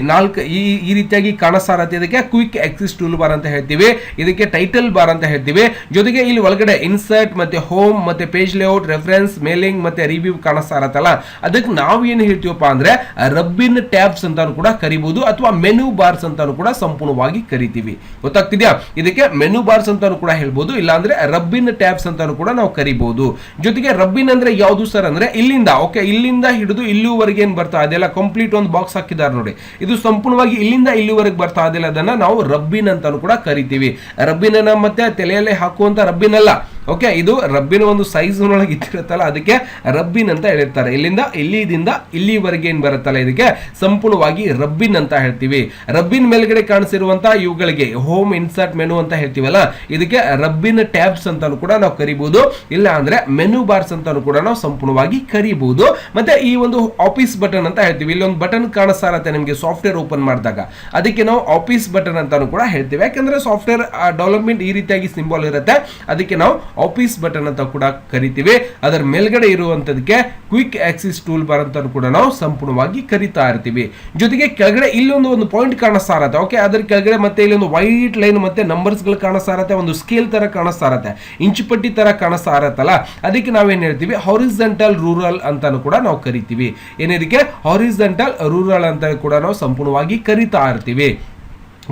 ಈ ರೀತಿಯಾಗಿ ಕಾಣಿಸ್ತಾ ಇರತ್ತೆ, ಇದಕ್ಕೆ ಕ್ವಿಕ್ ಆಕ್ಸೆಸ್ ಟೂಲ್ ಬಾರ್ ಅಂತ ಹೇಳ್ತೀವಿ, ಇದಕ್ಕೆ ಟೈಟಲ್ ಬಾರ್ ಅಂತ ಹೇಳ್ತೀವಿ. ಜೊತೆಗೆ ಇಲ್ಲಿ ಒಳಗಡೆ ಇನ್ಸರ್ಟ್ ಮತ್ತೆ ಹೋಮ್ ಮತ್ತೆ ಪೇಜ್ ಲೇಔಟ್, ರೆಫರೆನ್ಸ್, ಮೇಲಿಂಗ್ ಮತ್ತೆ ರಿವ್ಯೂ ಕಾಣಿಸ್ತಾ ಇರತ್ತಲ್ಲ, ಅದಕ್ಕೆ ನಾವು ಏನು ಹೇಳ್ತೀವಪ್ಪ ಅಂದ್ರೆ ರಬ್ಬಿನ್ ಟ್ಯಾಬ್ಸ್ ಅಂತಾನು ಕೂಡ ಕರಿಬಹುದು, ಅಥವಾ ಮೆನು ಬಾರ್ಸ್ ಅಂತಾನು ಕೂಡ ಸಂಪೂರ್ಣವಾಗಿ ಕರಿತೀವಿ. ಗೊತ್ತಾಗ್ತಿದ್ಯಾ, ಇದಕ್ಕೆ ಮೆನು ಬಾರ್ಸ್ ಅಂತಾನು ಕೂಡ ಹೇಳ್ಬೋದು, ಇಲ್ಲಾಂದ್ರೆ ರಬ್ಬಿನ್ ಟ್ಯಾಬ್ಸ್ ಅಂತಾನು ಕೂಡ ನಾವು ಕರಿಬಹುದು. ಜೊತೆಗೆ ರಬ್ಬಿನ್ ಅಂದ್ರೆ ಯಾವುದು ಸರ್ ಅಂದ್ರೆ ಇಲ್ಲಿಂದ, ಓಕೆ ಇಲ್ಲಿಂದ ಹಿಡಿದು ಇಲ್ಲಿವರೆಗೆ ಏನ್ ಬರ್ತಾ ಇದೆಯಲ್ಲ, ಕಂಪ್ಲೀಟ್ ಒಂದು ಬಾಕ್ಸ್ ಹಾಕಿದ್ದಾರೆ ನೋಡಿ, ಇದು ಸಂಪೂರ್ಣವಾಗಿ ಇಲ್ಲಿಂದ ಇಲ್ಲಿವರೆಗೆ ಬರ್ತಾ ಇದೆಯಲ್ಲ, ಅದನ್ನ ನಾವು ರಬ್ಬಿನ್ ಅಂತಾನು ಕೂಡ ಕರಿತೀವಿ. ರಬ್ಬಿನ ಮತ್ತೆ ತಲೆಯಲ್ಲೇ ಹಾಕುವಂತ ರಬ್ಬಿನ್ ಅಲ್ಲ, ಓಕೆ ಇದು ರಬ್ಬಿನ ಒಂದು ಸೈಜ್ ಒಳಗೆ ಇಟ್ಟಿರುತ್ತಲ್ಲ, ಅದಕ್ಕೆ ರಬ್ಬಿನ್ ಅಂತ ಹೇಳಿರ್ತಾರೆ. ಇಲ್ಲಿಂದ ಇಲ್ಲಿವರೆಗೆ ಏನ್ ಬರುತ್ತಲ್ಲ, ಇದಕ್ಕೆ ಸಂಪೂರ್ಣವಾಗಿ ರಬ್ಬಿನ್ ಅಂತ ಹೇಳ್ತೀವಿ. ರಬ್ಬಿನ್ ಮೇಲ್ಗಡೆ ಕಾಣಿಸಿರುವಂತ ಇವುಗಳಿಗೆ ಹೋಮ್, ಇನ್ಸರ್ಟ್, ಮೆನು ಅಂತ ಹೇಳ್ತೀವಲ್ಲ, ಇದಕ್ಕೆ ರಬ್ಬಿನ್ ಟ್ಯಾಬ್ಸ್ ಅಂತಾನು ಕೂಡ ನಾವು ಕರಿಬಹುದು, ಇಲ್ಲ ಅಂದ್ರೆ ಮೆನು ಬಾರ್ಸ್ ಅಂತಾನು ಕೂಡ ನಾವು ಸಂಪೂರ್ಣವಾಗಿ ಕರಿಬಹುದು. ಮತ್ತೆ ಈ ಒಂದು ಆಫೀಸ್ ಬಟನ್ ಅಂತ ಹೇಳ್ತೀವಿ, ಇಲ್ಲಿ ಒಂದು ಬಟನ್ ಕಾಣಿಸ್ತಾ ಇರುತ್ತೆ ನಿಮಗೆ ಸಾಫ್ಟ್ವೇರ್ ಓಪನ್ ಮಾಡಿದಾಗ, ಅದಕ್ಕೆ ನಾವು ಆಫೀಸ್ ಬಟನ್ ಅಂತಾನು ಕೂಡ ಹೇಳ್ತೀವಿ. ಯಾಕಂದ್ರೆ ಸಾಫ್ಟ್ವೇರ್ ಡೆವಲಪ್ಮೆಂಟ್ ಈ ರೀತಿಯಾಗಿ ಸಿಂಬಲ್ ಇರುತ್ತೆ, ಅದಕ್ಕೆ ನಾವು ಆಫೀಸ್ ಬಟನ್ ಅಂತ ಕೂಡ ಕರಿತೀವಿ. ಅದರ ಮೇಲ್ಗಡೆ ಇರುವಂತದಕ್ಕೆ ಕ್ವಿಕ್ ಆಕ್ಸಿಸ್ ಟೂಲ್ ಬಾರ್ ಅಂತ ಕೂಡ ನಾವು ಸಂಪೂರ್ಣವಾಗಿ ಕರಿತಾ ಇರ್ತೀವಿ. ಜೊತೆಗೆ ಕೆಳಗಡೆ ಇಲ್ಲೊಂದು ಪಾಯಿಂಟ್ ಕಾಣಿಸ್ತಾ ಇರತ್ತೆ. ಓಕೆ, ಅದರ ಕೆಳಗಡೆ ಮತ್ತೆ ಇಲ್ಲೊಂದು ವೈಟ್ ಲೈನ್ ಮತ್ತೆ ನಂಬರ್ಸ್ ಗಳು ಕಾಣಿಸ್ತಾ ಇರತ್ತೆ, ಒಂದು ಸ್ಕೇಲ್ ತರ ಕಾಣಿಸ್ತಾ ಇರತ್ತೆ, ಇಂಚು ಪಟ್ಟಿ ತರ ಕಾಣಿಸ್ತಾ ಇರತ್ತಲ್ಲ, ಅದಕ್ಕೆ ನಾವೇನ್ ಹೇಳ್ತೀವಿ ಹಾರಿಜಾಂಟಲ್ ರೂರಲ್ ಅಂತಾನು ಕೂಡ ನಾವು ಕರಿತೀವಿ. ಏನಿದಕ್ಕೆ ಹಾರಿಜಾಂಟಲ್ ರೂರಲ್ ಅಂತ ಕೂಡ ನಾವು ಸಂಪೂರ್ಣವಾಗಿ ಕರಿತಾ ಇರ್ತೀವಿ.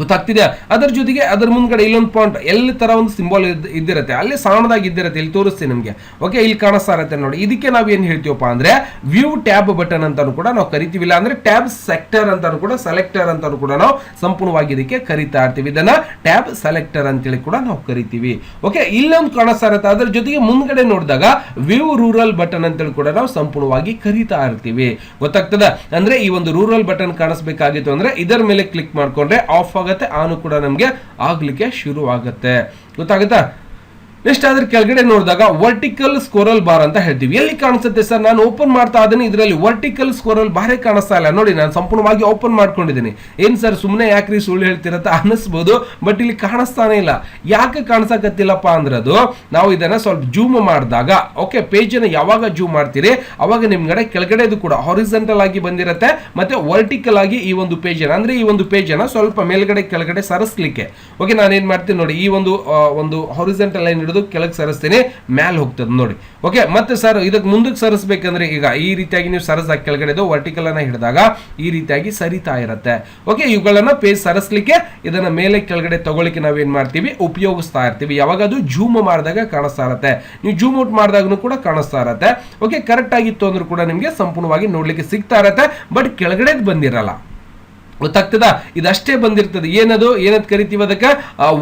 ಗೊತ್ತಾಗ್ತಿದೆ. ಅದರ ಜೊತೆಗೆ ಅದರ ಮುಂದ್ಗಡೆ ಇಲ್ಲೊಂದು ಪಾಯಿಂಟ್ ಎಲ್ಲಿ ತರ ಒಂದು ಸಿಂಬಲ್ ಇದ್ದಿರತ್ತೆ, ಅಲ್ಲಿ ಸಣ್ಣದಾಗಿ ಇದ್ದಿರತ್ತೆ, ಇಲ್ಲಿ ತೋರಿಸ್ತೀನಿ ನಿಮಗೆ. ಓಕೆ, ಇಲ್ಲಿ ಕಾಣಿಸ್ತಾ ಇರತ್ತೆ ನೋಡಿ. ಇದಕ್ಕೆ ನಾವು ಏನ್ ಹೇಳ್ತೀವಪ್ಪ ಅಂದ್ರೆ ವ್ಯೂ ಟ್ಯಾಬ್ ಬಟನ್ ಅಂತಾನು ಕೂಡ ನಾವು ಕರಿತೀವಿ, ಇಲ್ಲ ಅಂದ್ರೆ ಟ್ಯಾಬ್ ಸೆಕ್ಟರ್ ಅಂತಾನು ಕೂಡ ಸೆಲೆಕ್ಟರ್ ಅಂತಾನು ಕೂಡ ನಾವು ಸಂಪೂರ್ಣವಾಗಿ ಇದಕ್ಕೆ ಕರಿತಾ ಇರ್ತೀವಿ. ಇದನ್ನ ಟ್ಯಾಬ್ ಸೆಲೆಕ್ಟರ್ ಅಂತೇಳಿ ಕೂಡ ನಾವು ಕರಿತೀವಿ. ಓಕೆ, ಇಲ್ಲೊಂದು ಕಾಣಿಸ್ತಾ ಇರತ್ತೆ. ಅದರ ಜೊತೆಗೆ ಮುಂದ್ಗಡೆ ನೋಡಿದಾಗ ವ್ಯೂ ರೂರಲ್ ಬಟನ್ ಅಂತೇಳಿ ಕೂಡ ನಾವು ಸಂಪೂರ್ಣವಾಗಿ ಕರಿತಾ ಇರ್ತೀವಿ. ಗೊತ್ತಾಗ್ತದ? ಅಂದ್ರೆ ಈ ಒಂದು ರೂರಲ್ ಬಟನ್ ಕಾಣಿಸ್ಬೇಕಾಗಿತ್ತು ಅಂದ್ರೆ ಇದರ ಮೇಲೆ ಕ್ಲಿಕ್ ಮಾಡ್ಕೊಂಡ್ರೆ ಆಫ್ ಆಗುತ್ತೆ, ಆನು ಕೂಡ ನಮಗೆ ಆಗ್ಲಿಕ್ಕೆ ಶುರು ಆಗುತ್ತೆ. ಗೊತ್ತಾಗುತ್ತಾ? ನೆಕ್ಸ್ಟ್ ಅದ್ರ ಕೆಳಗಡೆ ನೋಡಿದಾಗ ವರ್ಟಿಕಲ್ ಸ್ಕೋರಲ್ ಬಾರ್ ಅಂತ ಹೇಳ್ತೀವಿ. ಎಲ್ಲಿ ಕಾಣಿಸುತ್ತೆ ಸರ್? ನಾನು ಓಪನ್ ಮಾಡ್ತಾ ಇದ್ದೀನಿ, ಇದರಲ್ಲಿ ವರ್ಟಿಕಲ್ ಸ್ಕೋರಲ್ ಬಾರೇ ಕಾಣಿಸ್ತಾ ಇಲ್ಲ. ನೋಡಿ, ನಾನು ಸಂಪೂರ್ಣವಾಗಿ ಓಪನ್ ಮಾಡ್ಕೊಂಡಿದ್ದೀನಿ. ಏನ್ ಸರ್ ಸುಮ್ಮನೆ ಯಾಕ್ರಿ ಸುಳ್ಳು ಹೇಳ್ತಿರತ್ತ ಅನಿಸ್ಬೋದು, ಬಟ್ ಇಲ್ಲಿ ಕಾಣಿಸ್ತಾನೆ ಇಲ್ಲ. ಯಾಕೆ ಕಾಣಿಸಕತ್ತಿಲ್ಲಪ್ಪ ಅಂದ್ರೆ ಅದು ನಾವು ಇದನ್ನ ಸ್ವಲ್ಪ ಜೂಮ್ ಮಾಡಿದಾಗ, ಓಕೆ, ಪೇಜ್ ಅನ್ನ ಯಾವಾಗ ಜೂಮ್ ಮಾಡ್ತೀರಿ ಅವಾಗ ನಿಮ್ಗಡೆ ಕೆಳಗಡೆ ಕೂಡ ಹಾರಿಜಾಂಟಲ್ ಆಗಿ ಬಂದಿರುತ್ತೆ, ಮತ್ತೆ ವರ್ಟಿಕಲ್ ಆಗಿ ಈ ಒಂದು ಪೇಜ್ ಅಂದ್ರೆ ಈ ಒಂದು ಪೇಜ್ ಅನ್ನ ಸ್ವಲ್ಪ ಮೇಲ್ಗಡೆ ಕೆಳಗಡೆ ಸರಿಸ್ಲಿಕ್ಕೆ. ಓಕೆ, ನಾನು ಏನ್ ಮಾಡ್ತೀನಿ ನೋಡಿ, ಈ ಒಂದು ಹಾರಿಜಾಂಟಲ್ ಲೈನ್ ಹಿಡಿದು ಕೆಳಗೆ ಸರಿಸ್ತೀನಿ, ಮ್ಯಾಲ್ ಹೋಗ್ತದೆ ನೋಡಿ. ಓಕೆ, ಮತ್ತೆ ಸರ್ ಇದಕ್ಕೆ ಮುಂದಕ್ಕೆ ಸರಿಸಬೇಕಂದ್ರೆ ಈಗ ಈ ರೀತಿಯಾಗಿ ನೀವು ಸರಿಸಾಗಿ ಕೆಳಗಡೆ ವರ್ಟಿಕಲ್ ಅನ್ನ ಹಿಡಿದಾಗ ಈ ರೀತಿಯಾಗಿ ಸರಿತಾ ಇರುತ್ತೆ. ಓಕೆ, ಇವುಗಳನ್ನ ಪೇಜ್ ಸರಿಸಲಿಕ್ಕೆ ಇದನ್ನ ಮೇಲೆ ಕೆಳಗಡೆ ತಗೊಳ್ಳಿಕ್ಕೆ ನಾವೇನ್ ಮಾಡ್ತೀವಿ, ಉಪಯೋಗಿಸ್ತಾ ಇರ್ತೀವಿ. ಯಾವಾಗ ಅದು ಜೂಮ್ ಮಾಡಿದಾಗ ಕಾಣಿಸ್ತಾ ಇರುತ್ತೆ, ನೀವು ಜೂಮ್ ಔಟ್ ಮಾಡಿದಾಗೂ ಕೂಡ ಕಾಣಿಸ್ತಾ ಇರುತ್ತೆ. ಓಕೆ, ಕರೆಕ್ಟ್ ಆಗಿತ್ತು ಅಂದ್ರೂ ಕೂಡ ನಿಮ್ಗೆ ಸಂಪೂರ್ಣವಾಗಿ ನೋಡ್ಲಿಕ್ಕೆ ಸಿಗ್ತಾ ಇರುತ್ತೆ, ಬಟ್ ಕೆಳಗಡೆ ಬಂದಿರಲ್ಲ. ಗೊತ್ತಾಗ್ತದ? ಇದಷ್ಟೇ ಬಂದಿರ್ತದೆ. ಏನದ್ ಕರಿತೀವಿ ಅದಕ್ಕೆ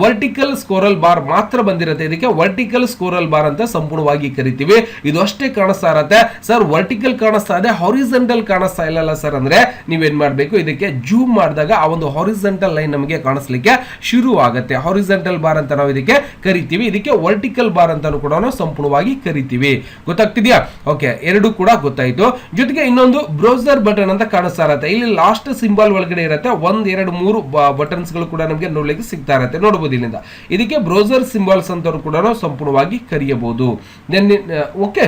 ವರ್ಟಿಕಲ್ ಸ್ಕೋರಲ್ ಬಾರ್ ಮಾತ್ರ ಬಂದಿರುತ್ತೆ. ಇದಕ್ಕೆ ವರ್ಟಿಕಲ್ ಸ್ಕೋರಲ್ ಬಾರ್ ಅಂತ ಸಂಪೂರ್ಣವಾಗಿ ಕರಿತೀವಿ. ಇದು ಅಷ್ಟೇ ಕಾಣಿಸ್ತಾ ಇರತ್ತೆ. ಸರ್ ವರ್ಟಿಕಲ್ ಕಾಣಿಸ್ತಾ ಇದೆ, ಹಾರಿಜಾಂಟಲ್ ಕಾಣಿಸ್ತಾ ಇಲ್ಲ ಸರ್ ಅಂದ್ರೆ ನೀವೇನ್ ಮಾಡ್ಬೇಕು, ಇದಕ್ಕೆ ಜೂಮ್ ಮಾಡಿದಾಗ ಆ ಒಂದು ಹಾರಿಜಾಂಟಲ್ ಲೈನ್ ನಮಗೆ ಕಾಣಿಸ್ಲಿಕ್ಕೆ ಶುರು ಆಗುತ್ತೆ. ಹಾರಿಜಾಂಟಲ್ ಬಾರ್ ಅಂತ ನಾವು ಇದಕ್ಕೆ ಕರಿತೀವಿ. ಇದಕ್ಕೆ ವರ್ಟಿಕಲ್ ಬಾರ್ ಅಂತ ಕೂಡ ನಾವು ಸಂಪೂರ್ಣವಾಗಿ ಕರಿತೀವಿ. ಗೊತ್ತಾಗ್ತಿದ್ಯಾ? ಓಕೆ, ಎರಡು ಕೂಡ ಗೊತ್ತಾಯ್ತು. ಜೊತೆಗೆ ಇನ್ನೊಂದು ಬ್ರೌಸರ್ ಬಟನ್ ಅಂತ ಕಾಣಿಸ್ತಾ ಇರತ್ತೆ. ಇಲ್ಲಿ ಲಾಸ್ಟ್ ಸಿಂಬಲ್ ಒಳಗಡೆ ಇರುತ್ತೆ, 1, 2, 3 ಬಟನ್ಸ್ ಗಳು ಕೂಡ ನಮಗೆ ನೋಡ್ಲಿಕ್ಕೆ ಸಿಗ್ತಾ ಇರುತ್ತೆ. ನೋಡಬಹುದು ಇಲ್ಲಿಂದ. ಇದಕ್ಕೆ ಬ್ರೌಸರ್ ಸಿಂಬಲ್ಸ್ ಅಂತ ಕೂಡ ನಾವು ಸಂಪೂರ್ಣವಾಗಿ ಕರೆಯಬಹುದು. ಓಕೆ,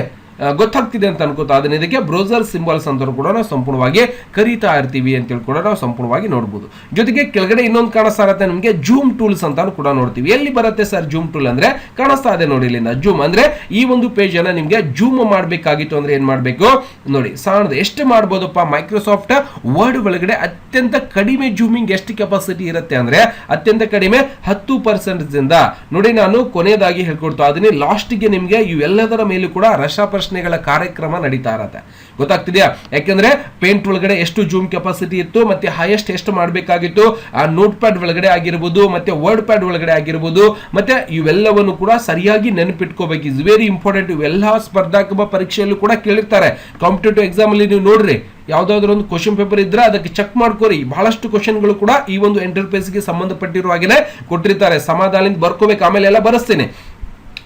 ಗೊತ್ತಾಗ್ತಿದೆ ಅಂತ ಅನ್ಕೋತಾ ಅದನ್ನ ಇದಕ್ಕೆ ಬ್ರೌಸರ್ ಸಿಂಬಲ್ಸ್ ಅಂತ ಕೂಡ ನಾವು ಸಂಪೂರ್ಣವಾಗಿ ಕರೀತಾ ಇರ್ತೀವಿ ಅಂತೇಳಿ ಕೂಡ ನಾವು ಸಂಪೂರ್ಣವಾಗಿ ನೋಡಬಹುದು. ಜೊತೆಗೆ ಕೆಳಗಡೆ ಇನ್ನೊಂದು ಕಾಣಿಸ್ತಾ ಇರುತ್ತೆ ನಮಗೆ ಜೂಮ್ ಟೂಲ್ಸ್ ಅಂತ ಕೂಡ ನೋಡ್ತೀವಿ. ಎಲ್ಲಿ ಬರುತ್ತೆ ಸರ್ ಜೂಮ್ ಟೂಲ್ ಅಂದ್ರೆ? ಕಾಣಿಸ್ತಾ ಇದೆ ನೋಡಿ ಇಲ್ಲಿಂದ. ಜೂಮ್ ಅಂದ್ರೆ ಈ ಒಂದು ಪೇಜ್ ಅನ್ನ ನಿಮ್ಗೆ ಜೂಮ್ ಮಾಡಬೇಕಾಗಿತ್ತು ಅಂದ್ರೆ ಏನ್ ಮಾಡ್ಬೇಕು ನೋಡಿ, ಸಣ್ಣದು ಎಷ್ಟು ಮಾಡಬಹುದಪ್ಪ, ಮೈಕ್ರೋಸಾಫ್ಟ್ ವರ್ಡ್ ಒಳಗಡೆ ಅತ್ಯಂತ ಕಡಿಮೆ ಜೂಮಿಂಗ್ ಎಷ್ಟು ಕೆಪಾಸಿಟಿ ಇರುತ್ತೆ ಅಂದ್ರೆ ಅತ್ಯಂತ ಕಡಿಮೆ 10% ನೋಡಿ. ನಾನು ಕೊನೆಯದಾಗಿ ಹೇಳ್ಕೊಡ್ತಾ ಅದನ್ನೇ ಲಾಸ್ಟ್ ಗೆ ನಿಮ್ಗೆ ಇವೆಲ್ಲದರ ಮೇಲೂ ಕೂಡ ರಸಪ್ರಶ್ನೆಗಳ ಕಾರ್ಯಕ್ರಮ ನಡೀತಾ ಇರತ್ತೆ. ಗೊತ್ತಾಗ್ತಿದ್ಯಾ? ಯಾಕಂದ್ರೆ ಪೇಂಟ್ ಒಳಗಡೆ ಎಷ್ಟು ಜೂಮ್ ಕೆಪಾಸಿಟಿ ಇತ್ತು, ಮತ್ತೆ ಹೈಯೆಸ್ಟ್ ಎಷ್ಟು ಮಾಡಬೇಕಾಗಿತ್ತು, ಆ ನೋಟ್ ಪ್ಯಾಡ್ ಒಳಗಡೆ ಆಗಿರ್ಬೋದು, ಮತ್ತೆ ವರ್ಡ್ ಪ್ಯಾಡ್ ಒಳಗಡೆ ಆಗಿರ್ಬೋದು, ಮತ್ತೆ ಇವೆಲ್ಲವನ್ನು ಕೂಡ ಸರಿಯಾಗಿ ನೆನಪಿಟ್ಕೋಬೇಕು. Is very important. ಇವೆಲ್ಲ ಸ್ಪರ್ಧಾತ್ಮಕ ಪರೀಕ್ಷೆಯಲ್ಲೂ ಕೂಡ ಕೇಳಿರ್ತಾರೆ. ಕಾಂಪಿಟೇಟಿವ್ ಎಕ್ಸಾಮ್ ಅಲ್ಲಿ ನೀವು ನೋಡ್ರಿ, ಯಾವ್ದಾದ್ರು ಒಂದು ಕ್ವಶನ್ ಪೇಪರ್ ಇದ್ರೆ ಅದಕ್ಕೆ ಚೆಕ್ ಮಾಡ್ಕೋರಿ. ಬಹಳಷ್ಟು ಕ್ವಶನ್ಗಳು ಕೂಡ ಈ ಒಂದು ಇಂಟರ್ಫೇಸ್ ಗೆ ಸಂಬಂಧಪಟ್ಟಿರುವ ಹಾಗೆ ಕೊಟ್ಟಿರ್ತಾರೆ. ಸಮಾಧಾನದಿಂದ ಬರ್ಕೋಬೇಕು, ಆಮೇಲೆ ಎಲ್ಲ ಬರೆಸ್ತೇನೆ.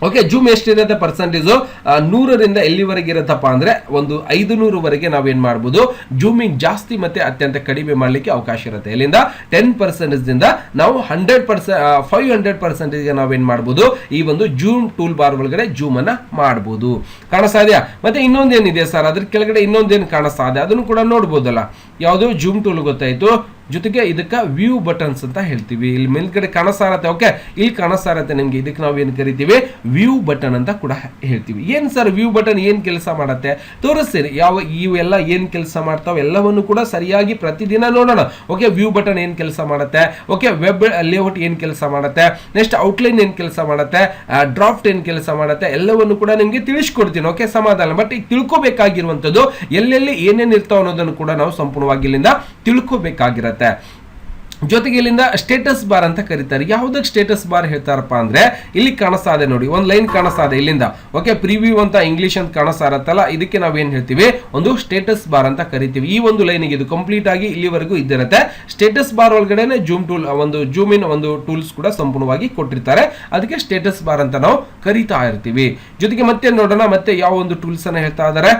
ಓಕೆ, ಜೂಮ್ ಎಷ್ಟಿರುತ್ತೆ ಪರ್ಸೆಂಟೇಜು 100ರಿಂದ ಎಲ್ಲಿವರೆಗೆ ಇರುತ್ತಪ್ಪ ಅಂದ್ರೆ ಒಂದು 500ವರೆಗೆ ನಾವೇನ್ ಮಾಡ್ಬೋದು, ಜೂಮಿಂಗ್ ಜಾಸ್ತಿ ಮತ್ತೆ ಅತ್ಯಂತ ಕಡಿಮೆ ಮಾಡ್ಲಿಕ್ಕೆ ಅವಕಾಶ ಇರುತ್ತೆ. ಇಲ್ಲಿಂದ 10% ನಾವು 500% ನಾವೇನ್ ಮಾಡ್ಬೋದು, ಈ ಒಂದು ಜೂಮ್ ಟೂಲ್ ಬಾರ್ ಒಳಗಡೆ ಜೂಮ್ ಅನ್ನ ಮಾಡಬಹುದು. ಕಾಣಿಸ್ತಾ ಇದೆಯಾ? ಮತ್ತೆ ಇನ್ನೊಂದೇನಿದೆ ಸರ್, ಅದ್ರ ಕೆಳಗಡೆ ಇನ್ನೊಂದೇನು ಕಾಣಿಸ್ತಾ ಇದೆ ಅದನ್ನು ಕೂಡ ನೋಡ್ಬೋದಲ್ಲ. ಯಾವುದು ಜೂಮ್ ಟೂಲ್ ಗೊತ್ತಾಯ್ತು. ಜೊತೆಗೆ ಇದಕ್ಕೆ ವ್ಯೂ ಬಟನ್ಸ್ ಅಂತ ಹೇಳ್ತೀವಿ. ಇಲ್ಲಿ ಮೇಲ್ಗಡೆ ಕಾಣಿಸ್ತಾ ಇರತ್ತೆ. ಓಕೆ, ಇಲ್ಲಿ ಕಾಣಿಸ್ತಾ ಇರತ್ತೆ ನಿಮ್ಗೆ. ಇದಕ್ಕೆ ನಾವು ಏನ್ ಕರಿತೀವಿ, ವ್ಯೂ ಬಟನ್ ಅಂತ ಕೂಡ ಹೇಳ್ತೀವಿ. ಏನ್ ಸರ್ ವ್ಯೂ ಬಟನ್ ಏನ್ ಕೆಲಸ ಮಾಡುತ್ತೆ ತೋರಿಸ್ತೀನಿ. ಇವೆಲ್ಲ ಏನ್ ಕೆಲಸ ಮಾಡ್ತಾವೆ ಎಲ್ಲವನ್ನು ಕೂಡ ಸರಿಯಾಗಿ ಪ್ರತಿದಿನ ನೋಡೋಣ. ಓಕೆ, ವ್ಯೂ ಬಟನ್ ಏನ್ ಕೆಲಸ ಮಾಡುತ್ತೆ, ಓಕೆ, ವೆಬ್ ಲೇಔಟ್ ಏನ್ ಕೆಲಸ ಮಾಡುತ್ತೆ, ನೆಕ್ಸ್ಟ್ ಔಟ್ಲೈನ್ ಏನ್ ಕೆಲಸ ಮಾಡುತ್ತೆ, ಡ್ರಾಫ್ಟ್ ಏನ್ ಕೆಲಸ ಮಾಡುತ್ತೆ, ಎಲ್ಲವನ್ನು ಕೂಡ ನಿಮ್ಗೆ ತಿಳಿಸ್ಕೊಡ್ತೀನಿ. ಓಕೆ, ಸಮಾಧಾನ. ಬಟ್ ಈಗ ತಿಳ್ಕೋಬೇಕಾಗಿರುವಂತದ್ದು ಎಲ್ಲೆಲ್ಲಿ ಏನೇನ್ ಇರ್ತಾವ ಅನ್ನೋದನ್ನು ಕೂಡ ನಾವು ಸಂಪೂರ್ಣವಾಗಿ ಇಲ್ಲಿಂದ ತಿಳ್ಕೋಬೇಕಾಗಿರತ್ತೆ. ಜೊತೆಗೆ ಇಲ್ಲಿಂದ ಸ್ಟೇಟಸ್ ಬಾರ್ ಅಂತ ಕರೀತಾರೆ. ಯಾವುದಕ್ಕೆ ಸ್ಟೇಟಸ್ ಬಾರ್ ಹೇಳ್ತಾರಪ್ಪ ಅಂದ್ರೆ ಇಲ್ಲಿ ಕಾಣಿಸ್ತಾ ಇದೆ ನೋಡಿ, ಒಂದು ಲೈನ್ ಕಾಣಿಸ್ತಾ ಇದೆ ಇಲ್ಲಿಂದ. ಓಕೆ, ಪ್ರಿವ್ಯೂ ಅಂತ ಇಂಗ್ಲಿಷ್ ಅಂತ ಕಾಣಿಸ್ತಾ ಇರತ್ತಲ್ಲ, ಇದಕ್ಕೆ ನಾವು ಏನ್ ಹೇಳ್ತೀವಿ, ಒಂದು ಸ್ಟೇಟಸ್ ಬಾರ್ ಅಂತ ಕರಿತೀವಿ. ಈ ಒಂದು ಲೈನಿಗೆ ಇದು ಕಂಪ್ಲೀಟ್ ಆಗಿ ಇಲ್ಲಿವರೆಗೂ ಇದ್ದಿರುತ್ತೆ. ಸ್ಟೇಟಸ್ ಬಾರ್ ಒಳಗಡೆ ಜೂಮ್ ಟೂಲ್, ಒಂದು ಜೂಮ್ ಇನ್ ಒಂದು ಟೂಲ್ಸ್ ಕೂಡ ಸಂಪೂರ್ಣವಾಗಿ ಕೊಟ್ಟಿರ್ತಾರೆ. ಅದಕ್ಕೆ ಸ್ಟೇಟಸ್ ಬಾರ್ ಅಂತ ನಾವು ಕರಿತಾ ಇರ್ತೀವಿ. ಜೊತೆಗೆ ಮತ್ತೆ ನೋಡೋಣ ಮತ್ತೆ ಯಾವ ಒಂದು ಟೂಲ್ಸ್ ಅನ್ನ ಹೇಳ್ತಾ ಇದ್ದಾರೆ.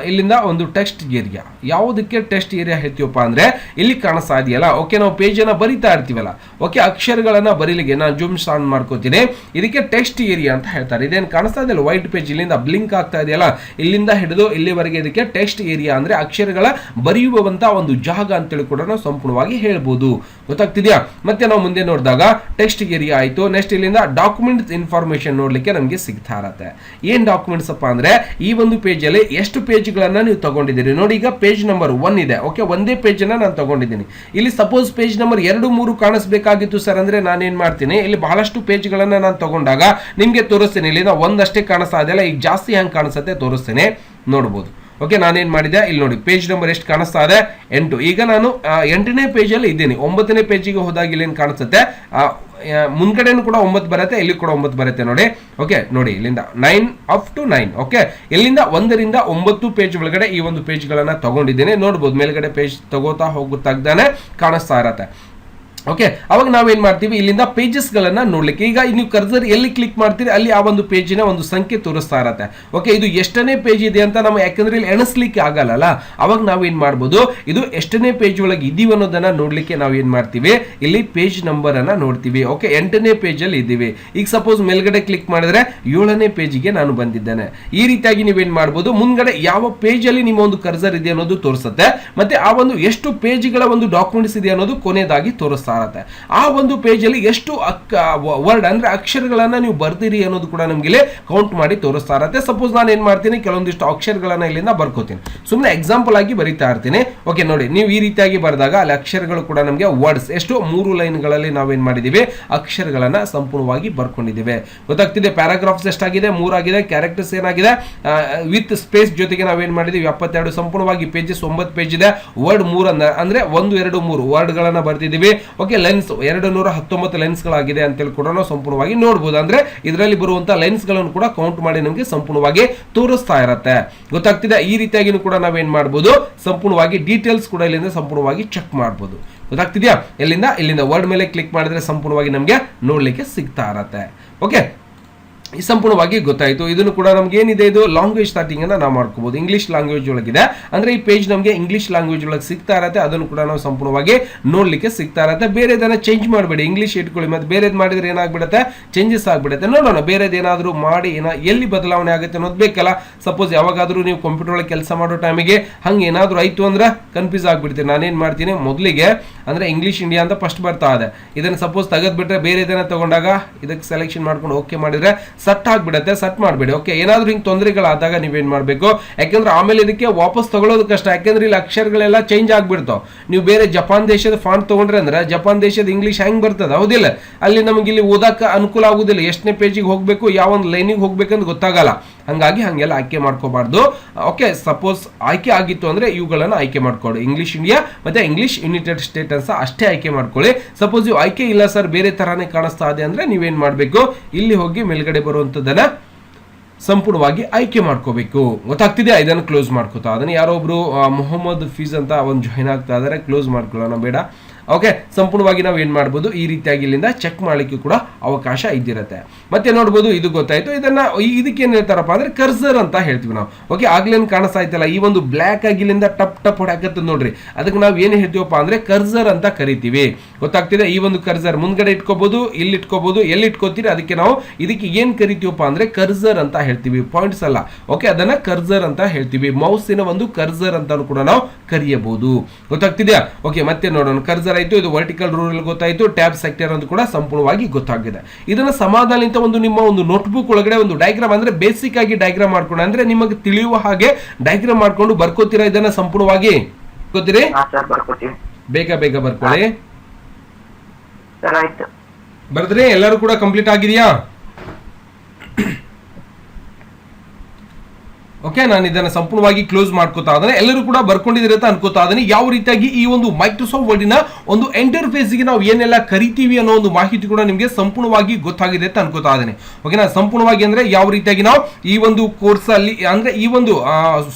ಇಲ್ಲಿಂದ ಒಂದು ಟೆಕ್ಸ್ಟ್ ಏರಿಯಾ. ಯಾವುದಕ್ಕೆ ಟೆಕ್ಸ್ಟ್ ಏರಿಯಾ ಹೇಳ್ತೀವಪ್ಪ ಅಂದ್ರೆ ಇಲ್ಲಿ ಕಾಣಿಸ್ತಾ ಇದೆಯಲ್ಲ, ಓಕೆ, ನಾವು ಪೇಜ್ ಅನ್ನ ಬರಿತಾ ಇರ್ತೀವಲ್ಲ, ಓಕೆ, ಅಕ್ಷರಗಳನ್ನ ಬರೀಲಿಕ್ಕೆ ನಾನು ಜೂಮ್ ಆನ್ ಮಾಡ್ಕೋತೀನಿ, ಇದಕ್ಕೆ ಟೆಕ್ಸ್ಟ್ ಏರಿಯಾ ಅಂತ ಹೇಳ್ತಾರೆ. ಇದೇನು ಕಾಣಿಸ್ತಾ ಇದೆಯಲ್ಲ ವೈಟ್ ಪೇಜ್, ಇಲ್ಲಿಂದ ಬ್ಲಿಂಕ್ ಆಗ್ತಾ ಇದೆಯಲ್ಲ, ಇಲ್ಲಿಂದ ಹಿಡಿದು ಇಲ್ಲಿವರೆಗೆ ಇದಕ್ಕೆ ಟೆಕ್ಸ್ಟ್ ಏರಿಯಾ ಅಂದ್ರೆ ಅಕ್ಷರಗಳ ಬರೆಯುವಂತ ಒಂದು ಜಾಗ ಅಂತೇಳಿ ಕೂಡ ನಾವು ಸಂಪೂರ್ಣವಾಗಿ ಹೇಳ್ಬೋದು. ಗೊತ್ತಾಗ್ತಿದ್ಯಾ? ಮತ್ತೆ ನಾವು ಮುಂದೆ ನೋಡಿದಾಗ ಟೆಕ್ಸ್ಟ್ ಏರಿಯಾ ಆಯ್ತು. ನೆಕ್ಸ್ಟ್ ಇಲ್ಲಿಂದ ಡಾಕ್ಯುಮೆಂಟ್ಸ್ ಇನ್ಫಾರ್ಮೇಶನ್ ನೋಡ್ಲಿಕ್ಕೆ ನಮಗೆ ಸಿಗ್ತಾ ಇರತ್ತೆ. ಏನ್ ಡಾಕ್ಯುಮೆಂಟ್ಸ್ ಅಪ್ಪ ಅಂದ್ರೆ ಈ ಒಂದು ಪೇಜ್ ಅಲ್ಲಿ ಎಷ್ಟು ಪೇಜ್ ಗಳನ್ನ ನೀವು ತಗೊಂಡಿದ್ದೀರಿ ನೋಡಿ. ಈಗ ಪೇಜ್ ನಂಬರ್ 1 ಇದೆ, ಓಕೆ, ಒಂದೇ ಪೇಜ್ ಅನ್ನ ನಾನು ತಗೊಂಡಿದ್ದೀನಿ. ಇಲ್ಲಿ ಸಪೋಸ್ ಪೇಜ್ ನಂಬರ್ 2, 3 ಕಾಣಿಸ್ಬೇಕಾಗಿತ್ತು ಸರ್ ಅಂದ್ರೆ ನಾನೇನ್ ಮಾಡ್ತೀನಿ, ಇಲ್ಲಿ ಬಹಳಷ್ಟು ಪೇಜ್ ಗಳನ್ನ ನಾನು ತಗೊಂಡಾಗ ನಿಮ್ಗೆ ತೋರಿಸ್ತೇನೆ. ಇಲ್ಲಿಂದ ಒಂದಷ್ಟೇ ಕಾಣಿಸ್ತಾ ಇದೆಯಲ್ಲ, ಈಗ ಜಾಸ್ತಿ ಹೆಂಗ್ ಕಾಣಿಸುತ್ತೆ ತೋರಿಸ್ತೇನೆ, ನೋಡ್ಬೋದು. ಓಕೆ, ನಾನೇನ್ ಮಾಡಿದೆ ಇಲ್ಲಿ ನೋಡಿ, ಪೇಜ್ ನಂಬರ್ ಎಷ್ಟು ಕಾಣಿಸ್ತಾ ಇದೆ 8. ಈಗ ನಾನು 8ನೇ ಪೇಜ್ ಅಲ್ಲಿ ಇದ್ದೀನಿ. 9ನೇ ಪೇಜಿಗೆ ಹೋದಾಗ ಇಲ್ಲಿ ಏನ್ ಕಾಣಿಸುತ್ತೆ, ಮುಂದ್ಗಡೆನೂ ಕೂಡ 9 ಬರುತ್ತೆ, ಇಲ್ಲಿ ಕೂಡ 9 ಬರುತ್ತೆ ನೋಡಿ. ಓಕೆ, ನೋಡಿ ಇಲ್ಲಿಂದ 9 ಅಪ್ ಟು 9. ಓಕೆ, ಇಲ್ಲಿಂದ 1 ರಿಂದ 9 ಪೇಜ್ ಒಳಗಡೆ ಈ ಒಂದು ಪೇಜ್ ಗಳನ್ನ ತಗೊಂಡಿದ್ದೀನಿ. ನೋಡ್ಬೋದು ಮೇಲ್ಗಡೆ ಪೇಜ್ ತಗೋತಾ ಹೋಗುತ್ತಾಗ್ದಾನೆ ಕಾಣಿಸ್ತಾ ಇರತ್ತೆ. ಓಕೆ, ಅವಾಗ ನಾವೇನ್ ಮಾಡ್ತೀವಿ, ಇಲ್ಲಿಂದ ಪೇಜಸ್ ಗಳನ್ನ ನೋಡ್ಲಿಕ್ಕೆ ಈಗ ನೀವು ಕರ್ಸರ್ ಎಲ್ಲಿ ಕ್ಲಿಕ್ ಮಾಡ್ತೀರಿ ಅಲ್ಲಿ ಆ ಒಂದು ಪೇಜಿನ ಒಂದು ಸಂಖ್ಯೆ ತೋರಿಸ್ತಾ ಇರತ್ತೆ. ಓಕೆ, ಇದು ಎಷ್ಟನೇ ಪೇಜ್ ಇದೆ ಅಂತ ನಾವು ಯಾಕಂದ್ರೆ ಇಲ್ಲಿ ಎಣಿಸ್ಲಿಕ್ಕೆ ಆಗಲ್ಲ, ಅವಾಗ ನಾವೇನ್ ಮಾಡ್ಬೋದು, ಇದು ಎಷ್ಟನೇ ಪೇಜ್ ಒಳಗೆ ಇದೀವಿ ಅನ್ನೋದನ್ನ ನೋಡ್ಲಿಕ್ಕೆ ನಾವೇನ್ ಮಾಡ್ತೀವಿ, ಇಲ್ಲಿ ಪೇಜ್ ನಂಬರ್ ಅನ್ನ ನೋಡ್ತೀವಿ. ಓಕೆ, 8ನೇ ಪೇಜ್ ಅಲ್ಲಿ ಇದ್ದೀವಿ. ಈಗ ಸಪೋಸ್ ಮೇಲ್ಗಡೆ ಕ್ಲಿಕ್ ಮಾಡಿದ್ರೆ 7ನೇ ಪೇಜಿಗೆ ನಾನು ಬಂದಿದ್ದೇನೆ. ಈ ರೀತಿಯಾಗಿ ನೀವೇನ್ ಮಾಡ್ಬೋದು, ಮುಂದ್ಗಡೆ ಯಾವ ಪೇಜ್ ಅಲ್ಲಿ ನಿಮ್ಮ ಒಂದು ಕರ್ಸರ್ ಇದೆ ಅನ್ನೋದು ತೋರಿಸುತ್ತೆ, ಮತ್ತೆ ಆ ಒಂದು ಎಷ್ಟು ಪೇಜ್ಗಳ ಒಂದು ಡಾಕ್ಯುಮೆಂಟ್ಸ್ ಇದೆ ಅನ್ನೋದು ಕೊನೆಯದಾಗಿ ತೋರಿಸ್ತಾ. ಆ ಒಂದು ಪೇಜ್ ಅಲ್ಲಿ ಎಷ್ಟು ವರ್ಡ್ ಅಂದ್ರೆ ಅಕ್ಷರಗಳನ್ನ ನೀವು ಬರ್ದಿರಿ ಅನ್ನೋದು ಕೂಡ ನಮ್ಗೆ ಕೌಂಟ್ ಮಾಡಿ ತೋರಿಸ್ತಾ ಇರತ್ತೆ. ಸಪೋಸ್ ನಾನು ಏನ್ ಮಾಡ್ತೀನಿ, ಕೆಲವೊಂದಿಷ್ಟು ಅಕ್ಷರಗಳನ್ನ ಇಲ್ಲಿಂದ ಬರ್ಕೋತೀನಿ, ಸುಮ್ಮನೆ ಎಕ್ಸಾಂಪಲ್ ಆಗಿ ಬರೀತಾ ಇರ್ತೀನಿ. ಓಕೆ, ನೋಡಿ ನೀವು ಈ ರೀತಿಯಾಗಿ ಬರೆದಾಗ ಅಲ್ಲಿ ಅಕ್ಷರಗಳು ಕೂಡ ನಮಗೆ ವರ್ಡ್ಸ್ ಎಷ್ಟು 3 ಲೈನ್ಗಳಲ್ಲಿ ನಾವೇನ್ ಮಾಡಿದೀವಿ, ಅಕ್ಷರಗಳನ್ನ ಸಂಪೂರ್ಣವಾಗಿ ಬರ್ಕೊಂಡಿದ್ದೀವಿ. ಗೊತ್ತಾಗ್ತಿದೆ? ಪ್ಯಾರಾಗ್ರಾಫ್ಸ್ ಎಷ್ಟಾಗಿದೆ, 3 ಆಗಿದೆ. ಕ್ಯಾರೆಕ್ಟರ್ಸ್ ಏನಾಗಿದೆ ವಿತ್ ಸ್ಪೇಸ್ ಜೊತೆಗೆ ನಾವೇನ್ ಮಾಡಿದೀವಿ 72. ಸಂಪೂರ್ಣವಾಗಿ ಪೇಜಸ್ 9 ಪೇಜ್ ಇದೆ. ವರ್ಡ್ 3 ಅಂದ್ರೆ 1, 2, 3 ವರ್ಡ್ ಗಳನ್ನ ಬರ್ತಿದೀವಿ. ಓಕೆ, ಲೆನ್ಸ್ 219 ಲೆನ್ಸ್ ಗಳಾಗಿದೆ ಅಂತೇಳಿ ಕೂಡ ನಾವು ಸಂಪೂರ್ಣವಾಗಿ ನೋಡಬಹುದು. ಅಂದ್ರೆ ಇದರಲ್ಲಿ ಬರುವಂತಹ ಲೆನ್ಸ್ ಗಳನ್ನು ಕೂಡ ಕೌಂಟ್ ಮಾಡಿ ನಮಗೆ ಸಂಪೂರ್ಣವಾಗಿ ತೋರಿಸ್ತಾ ಇರತ್ತೆ. ಗೊತ್ತಾಗ್ತಿದೆ? ಈ ರೀತಿಯಾಗಿ ಕೂಡ ನಾವೇನ್ ಮಾಡಬಹುದು, ಸಂಪೂರ್ಣವಾಗಿ ಡೀಟೇಲ್ಸ್ ಕೂಡ ಇಲ್ಲಿಂದ ಸಂಪೂರ್ಣವಾಗಿ ಚೆಕ್ ಮಾಡಬಹುದು. ಗೊತ್ತಾಗ್ತಿದ್ಯಾ? ಇಲ್ಲಿಂದ ವರ್ಡ್ ಮೇಲೆ ಕ್ಲಿಕ್ ಮಾಡಿದ್ರೆ ಸಂಪೂರ್ಣವಾಗಿ ನಮಗೆ ನೋಡ್ಲಿಕ್ಕೆ ಸಿಗ್ತಾ ಇರತ್ತೆ. ಓಕೆ, ಸಂಪೂರ್ಣವಾಗಿ ಗೊತ್ತಾಯಿತು. ಇದನ್ನು ಕೂಡ ನಮ್ಗೆ ಏನಿದೆ, ಇದು ಲ್ಯಾಂಗ್ವೇಜ್ ಸ್ಟಾರ್ಟಿಂಗ್ ಅನ್ನ ನಾವು ಮಾಡ್ಕೋಬಹುದು. ಇಂಗ್ಲಿಷ್ ಲ್ಯಾಂಗ್ವೇಜ್ ಒಳಗಿದೆ ಅಂದ್ರೆ ಈ ಪೇಜ್ ನಮಗೆ ಇಂಗ್ಲಿಷ್ ಲ್ಯಾಂಗ್ವೇಜ್ ಒಳಗೆ ಸಿಗ್ತಾ ಇರತ್ತೆ. ಅದನ್ನು ಕೂಡ ನಾವು ಸಂಪೂರ್ಣವಾಗಿ ನೋಡ್ಲಿಕ್ಕೆ ಸಿಗ್ತಾ ಇರತ್ತೆ. ಬೇರೆದನ್ನ ಚೇಂಜ್ ಮಾಡಬೇಡಿ, ಇಂಗ್ಲಿಷ್ ಇಟ್ಕೊಳ್ಳಿ. ಮತ್ತೆ ಬೇರೆದ್ ಮಾಡಿದ್ರೆ ಏನಾಗ್ಬಿಡುತ್ತೆ, ಚೇಂಜಸ್ ಆಗ್ಬಿಡುತ್ತೆ. ನೋಡೋಣ ಬೇರೆದ್ ಏನಾದ್ರು ಮಾಡಿ ಎಲ್ಲಿ ಬದಲಾವಣೆ ಆಗುತ್ತೆ ಅನ್ನೋದು ಬೇಕಲ್ಲ. ಸಪೋಸ್ ಯಾವಾಗಾದ್ರೂ ನೀವು ಕಂಪ್ಯೂಟರ್ ಒಳಗೆ ಕೆಲಸ ಮಾಡೋ ಟೈಮಿಗೆ ಹಂಗೆ ಏನಾದ್ರು ಆಯ್ತು ಅಂದ್ರೆ ಕನ್ಫ್ಯೂಸ್ ಆಗ್ಬಿಡ್ತೀವಿ. ನಾನೇನ್ ಮಾಡ್ತೀನಿ, ಮೊದಲಿಗೆ ಅಂದ್ರೆ ಇಂಗ್ಲಿಷ್ ಇಂಡಿಯಾ ಅಂತ ಫಸ್ಟ್ ಬರ್ತಾ ಇದೆ, ಇದನ್ನ ಸಪೋಸ್ ತೆಗೆದ್ಬಿಟ್ರೆ ಬೇರೆದನ್ನ ತಗೊಂಡಾಗ ಇದಕ್ಕೆ ಸೆಲೆಕ್ಷನ್ ಮಾಡ್ಕೊಂಡು ಓಕೆ ಮಾಡಿದ್ರೆ ಸಟ್ ಆಗ್ಬಿಡತ್ತೆ. ಸಟ್ ಮಾಡಬೇಡಿ. ಓಕೆ, ಏನಾದ್ರೂ ಹಿಂಗ್ ತೊಂದರೆಗಳಾದಾಗ ನೀವೇನ್ ಮಾಡ್ಬೇಕು, ಯಾಕಂದ್ರೆ ಆಮೇಲೆ ಇದಕ್ಕೆ ವಾಪಸ್ ತಗೊಳ್ಳೋದು ಕಷ್ಟ. ಯಾಕಂದ್ರೆ ಇಲ್ಲಿ ಅಕ್ಷರಗಳೆಲ್ಲ ಚೇಂಜ್ ಆಗ್ಬಿಡ್ತಾವ. ನೀವು ಬೇರೆ ಜಪಾನ್ ದೇಶದ ಫಾಂಟ್ ತಗೊಂಡ್ರೆ ಅಂದ್ರೆ ಜಪಾನ್ ದೇಶದ ಇಂಗ್ಲಿಷ್ ಹೆಂಗ್ ಬರ್ತದೆ, ಹೌದಿಲ್ಲ? ಅಲ್ಲಿ ನಮ್ಗೆ ಇಲ್ಲಿ ಓದಕ್ಕ ಅನುಕೂಲ ಆಗುದಿಲ್ಲ. ಎಷ್ಟನೇ ಪೇಜಿಗೆ ಹೋಗ್ಬೇಕು, ಯಾವ ಒಂದು ಲೈನಿಗೆ ಹೋಗ್ಬೇಕಂತ ಗೊತ್ತಾಗಲ್ಲ. ಹಂಗಾಗಿ ಹಂಗೆಲ್ಲ ಆಯ್ಕೆ ಮಾಡ್ಕೋಬಾರ್ದು. ಓಕೆ, ಸಪೋಸ್ ಆಯ್ಕೆ ಆಗಿತ್ತು ಅಂದ್ರೆ ಇವುಗಳನ್ನ ಆಯ್ಕೆ ಮಾಡ್ಕೊಳ್ಳಿ. ಇಂಗ್ಲಿಷ್ ಇಂಡಿಯಾ ಮತ್ತೆ ಇಂಗ್ಲಿಷ್ ಯುನೈಟೆಡ್ ಸ್ಟೇಟ್ ಅಂತ ಅಷ್ಟೇ ಆಯ್ಕೆ ಮಾಡ್ಕೊಳ್ಳಿ. ಸಪೋಸ್ ಇವು ಆಯ್ಕೆ ಇಲ್ಲ ಸರ್, ಬೇರೆ ತರಾನೇ ಕಾಣಿಸ್ತಾ ಇದೆ ಅಂದ್ರೆ ನೀವೇನ್ ಮಾಡ್ಬೇಕು, ಇಲ್ಲಿ ಹೋಗಿ ಮೇಲ್ಗಡೆ ಬರುವಂತದನ್ನ ಸಂಪೂರ್ಣವಾಗಿ ಆಯ್ಕೆ ಮಾಡ್ಕೋಬೇಕು. ಗೊತ್ತಾಗ್ತಿದೆಯಾ? ಇದನ್ನು ಕ್ಲೋಸ್ ಮಾಡ್ಕೋತಾ. ಅದನ್ನ ಯಾರೊಬ್ರು ಮೊಹಮ್ಮದ್ ಫೀಸ್ ಅಂತ ಒಂದು ಜಾಯಿನ್ ಆಗ್ತಾ ಇದಾರೆ, ಕ್ಲೋಸ್ ಮಾಡ್ಕೊಳ್ಳೋಣ ಬೇಡ. ಓಕೆ, ಸಂಪೂರ್ಣವಾಗಿ ನಾವು ಏನ್ ಮಾಡ್ಬೋದು, ಈ ರೀತಿಯಾಗಿ ಇಲ್ಲಿಂದ ಚೆಕ್ ಮಾಡ್ಲಿಕ್ಕೆ ಕೂಡ ಅವಕಾಶ ಇದ್ದಿರುತ್ತೆ. ಮತ್ತೆ ನೋಡ್ಬೋದು, ಇದು ಗೊತ್ತಾಯ್ತು. ಇದಕ್ಕೆ ಏನ್ ಹೇಳ್ತಾರಪ್ಪ ಅಂದ್ರೆ ಕರ್ಸರ್ ಅಂತ ಹೇಳ್ತೀವಿ ನಾವು. ಓಕೆ, ಆಗ್ಲೇನ್ ಕಾಣಿಸ್ತಾ ಇತ್ತಲ್ಲ ಈ ಒಂದು ಬ್ಲಾಕ್ ಆಗಿ ಇಲ್ಲಿಂದ ಟಪ್ ಟಪ್ ಹೊಡಕತ್ತ ನೋಡ್ರಿ, ಅದಕ್ಕೆ ನಾವು ಏನ್ ಹೇಳ್ತೀವಪ್ಪ ಅಂದ್ರೆ ಕರ್ಸರ್ ಅಂತ ಕರಿತೀವಿ. ಗೊತ್ತಾಗ್ತಿದೆ? ಈ ಒಂದು ಕರ್ಸರ್ ಮುಂದ್ಗಡೆ ಇಟ್ಕೋಬಹುದು, ಇಲ್ಲಿ ಇಟ್ಕೋಬಹುದು, ಎಲ್ಲಿ ಇಟ್ಕೋತೀರಿ ಅದಕ್ಕೆ ನಾವು ಇದಕ್ಕೆ ಏನ್ ಕರಿತೀವಪ್ಪ ಅಂದ್ರೆ ಕರ್ಸರ್ ಅಂತ ಹೇಳ್ತೀವಿ. ಪಾಯಿಂಟ್ಸ್ ಅಲ್ಲ. ಓಕೆ, ಅದನ್ನ ಕರ್ಸರ್ ಅಂತ ಹೇಳ್ತೀವಿ. ಮೌಸಿನ ಒಂದು ಕರ್ಸರ್ ಅಂತ ಕೂಡ ನಾವು ಕರಿಯಬಹುದು. ಗೊತ್ತಾಗ್ತಿದ್ಯಾ? ಓಕೆ, ಮತ್ತೆ ನೋಡೋಣ. ಕರ್ಸರ್ ಆಯ್ತು, ಇದು ವರ್ಟಿಕಲ್ ರೂಲ್ ಗೊತ್ತಾಯ್ತು, ಟ್ಯಾಬ್ ಸೆಕ್ಟರ್ ಅಂತ ಕೂಡ ಸಂಪೂರ್ಣವಾಗಿ ಗೊತ್ತಾಗಿದೆ. ಇದನ್ನ ಸಮಾಧಾನದಿಂದ ಒಂದು ನಿಮ್ಮ ಒಂದು ನೋಟ್ಬುಕ್ ಒಳಗಡೆ ಒಂದು ಡಯಾಗ್ರಾಮ್ ಅಂದ್ರೆ ಬೇಸಿಕ್ ಆಗಿ ಡಯಾಗ್ರಾಮ್ ಮಾಡ್ಕೊಂಡು ಅಂದ್ರೆ ನಿಮಗೆ ತಿಳಿಯುವ ಹಾಗೆ ಡಯಾಗ್ರಾಮ್ ಮಾಡ್ಕೊಂಡು ಬರ್ಕೋತೀರಾ. ಇದನ್ನ ಸಂಪೂರ್ಣವಾಗಿ ಗೊತ್ತೀರಿ? ಬೇಗ ಬೇಗ ಬರ್ಕೊಳ್ಳಿ. ಬರ್ದ್ರಿ? ಎಲ್ಲರೂ ಕೂಡ ಕಂಪ್ಲೀಟ್ ಆಗಿದೆಯಾ? ಓಕೆ, ನಾನು ಇದನ್ನ ಸಂಪೂರ್ಣವಾಗಿ ಕ್ಲೋಸ್ ಮಾಡ್ಕೋತಾ ಇದ್ದೇನೆ. ಎಲ್ಲರೂ ಕೂಡ ಬರ್ಕೊಂಡಿದ್ದೀರಿ ಅಂತ ಅನ್ಕೋತಾ ಇದ್ದೇನೆ. ಯಾವ ರೀತಿಯಾಗಿ ಈ ಒಂದು ಮೈಕ್ರೋಸಾಫ್ಟ್ ವರ್ಡಿನ ಒಂದು ಇಂಟರ್ಫೇಸ್ ಗೆ ನಾವು ಏನೆಲ್ಲ ಕರಿತೀವಿ ಅನ್ನೋ ಒಂದು ಮಾಹಿತಿ ಕೂಡ ನಿಮಗೆ ಸಂಪೂರ್ಣವಾಗಿ ಗೊತ್ತಾಗಿದೆ ಅಂತ ಅನ್ಕೋತಾ ಇದ್ದೇನೆ. ಓಕೆನಾ? ಸಂಪೂರ್ಣವಾಗಿ ಅಂದ್ರೆ ಯಾವ ರೀತಿಯಾಗಿ ನಾವು ಈ ಒಂದು ಕೋರ್ಸ್ ಅಲ್ಲಿ ಅಂದ್ರೆ ಈ ಒಂದು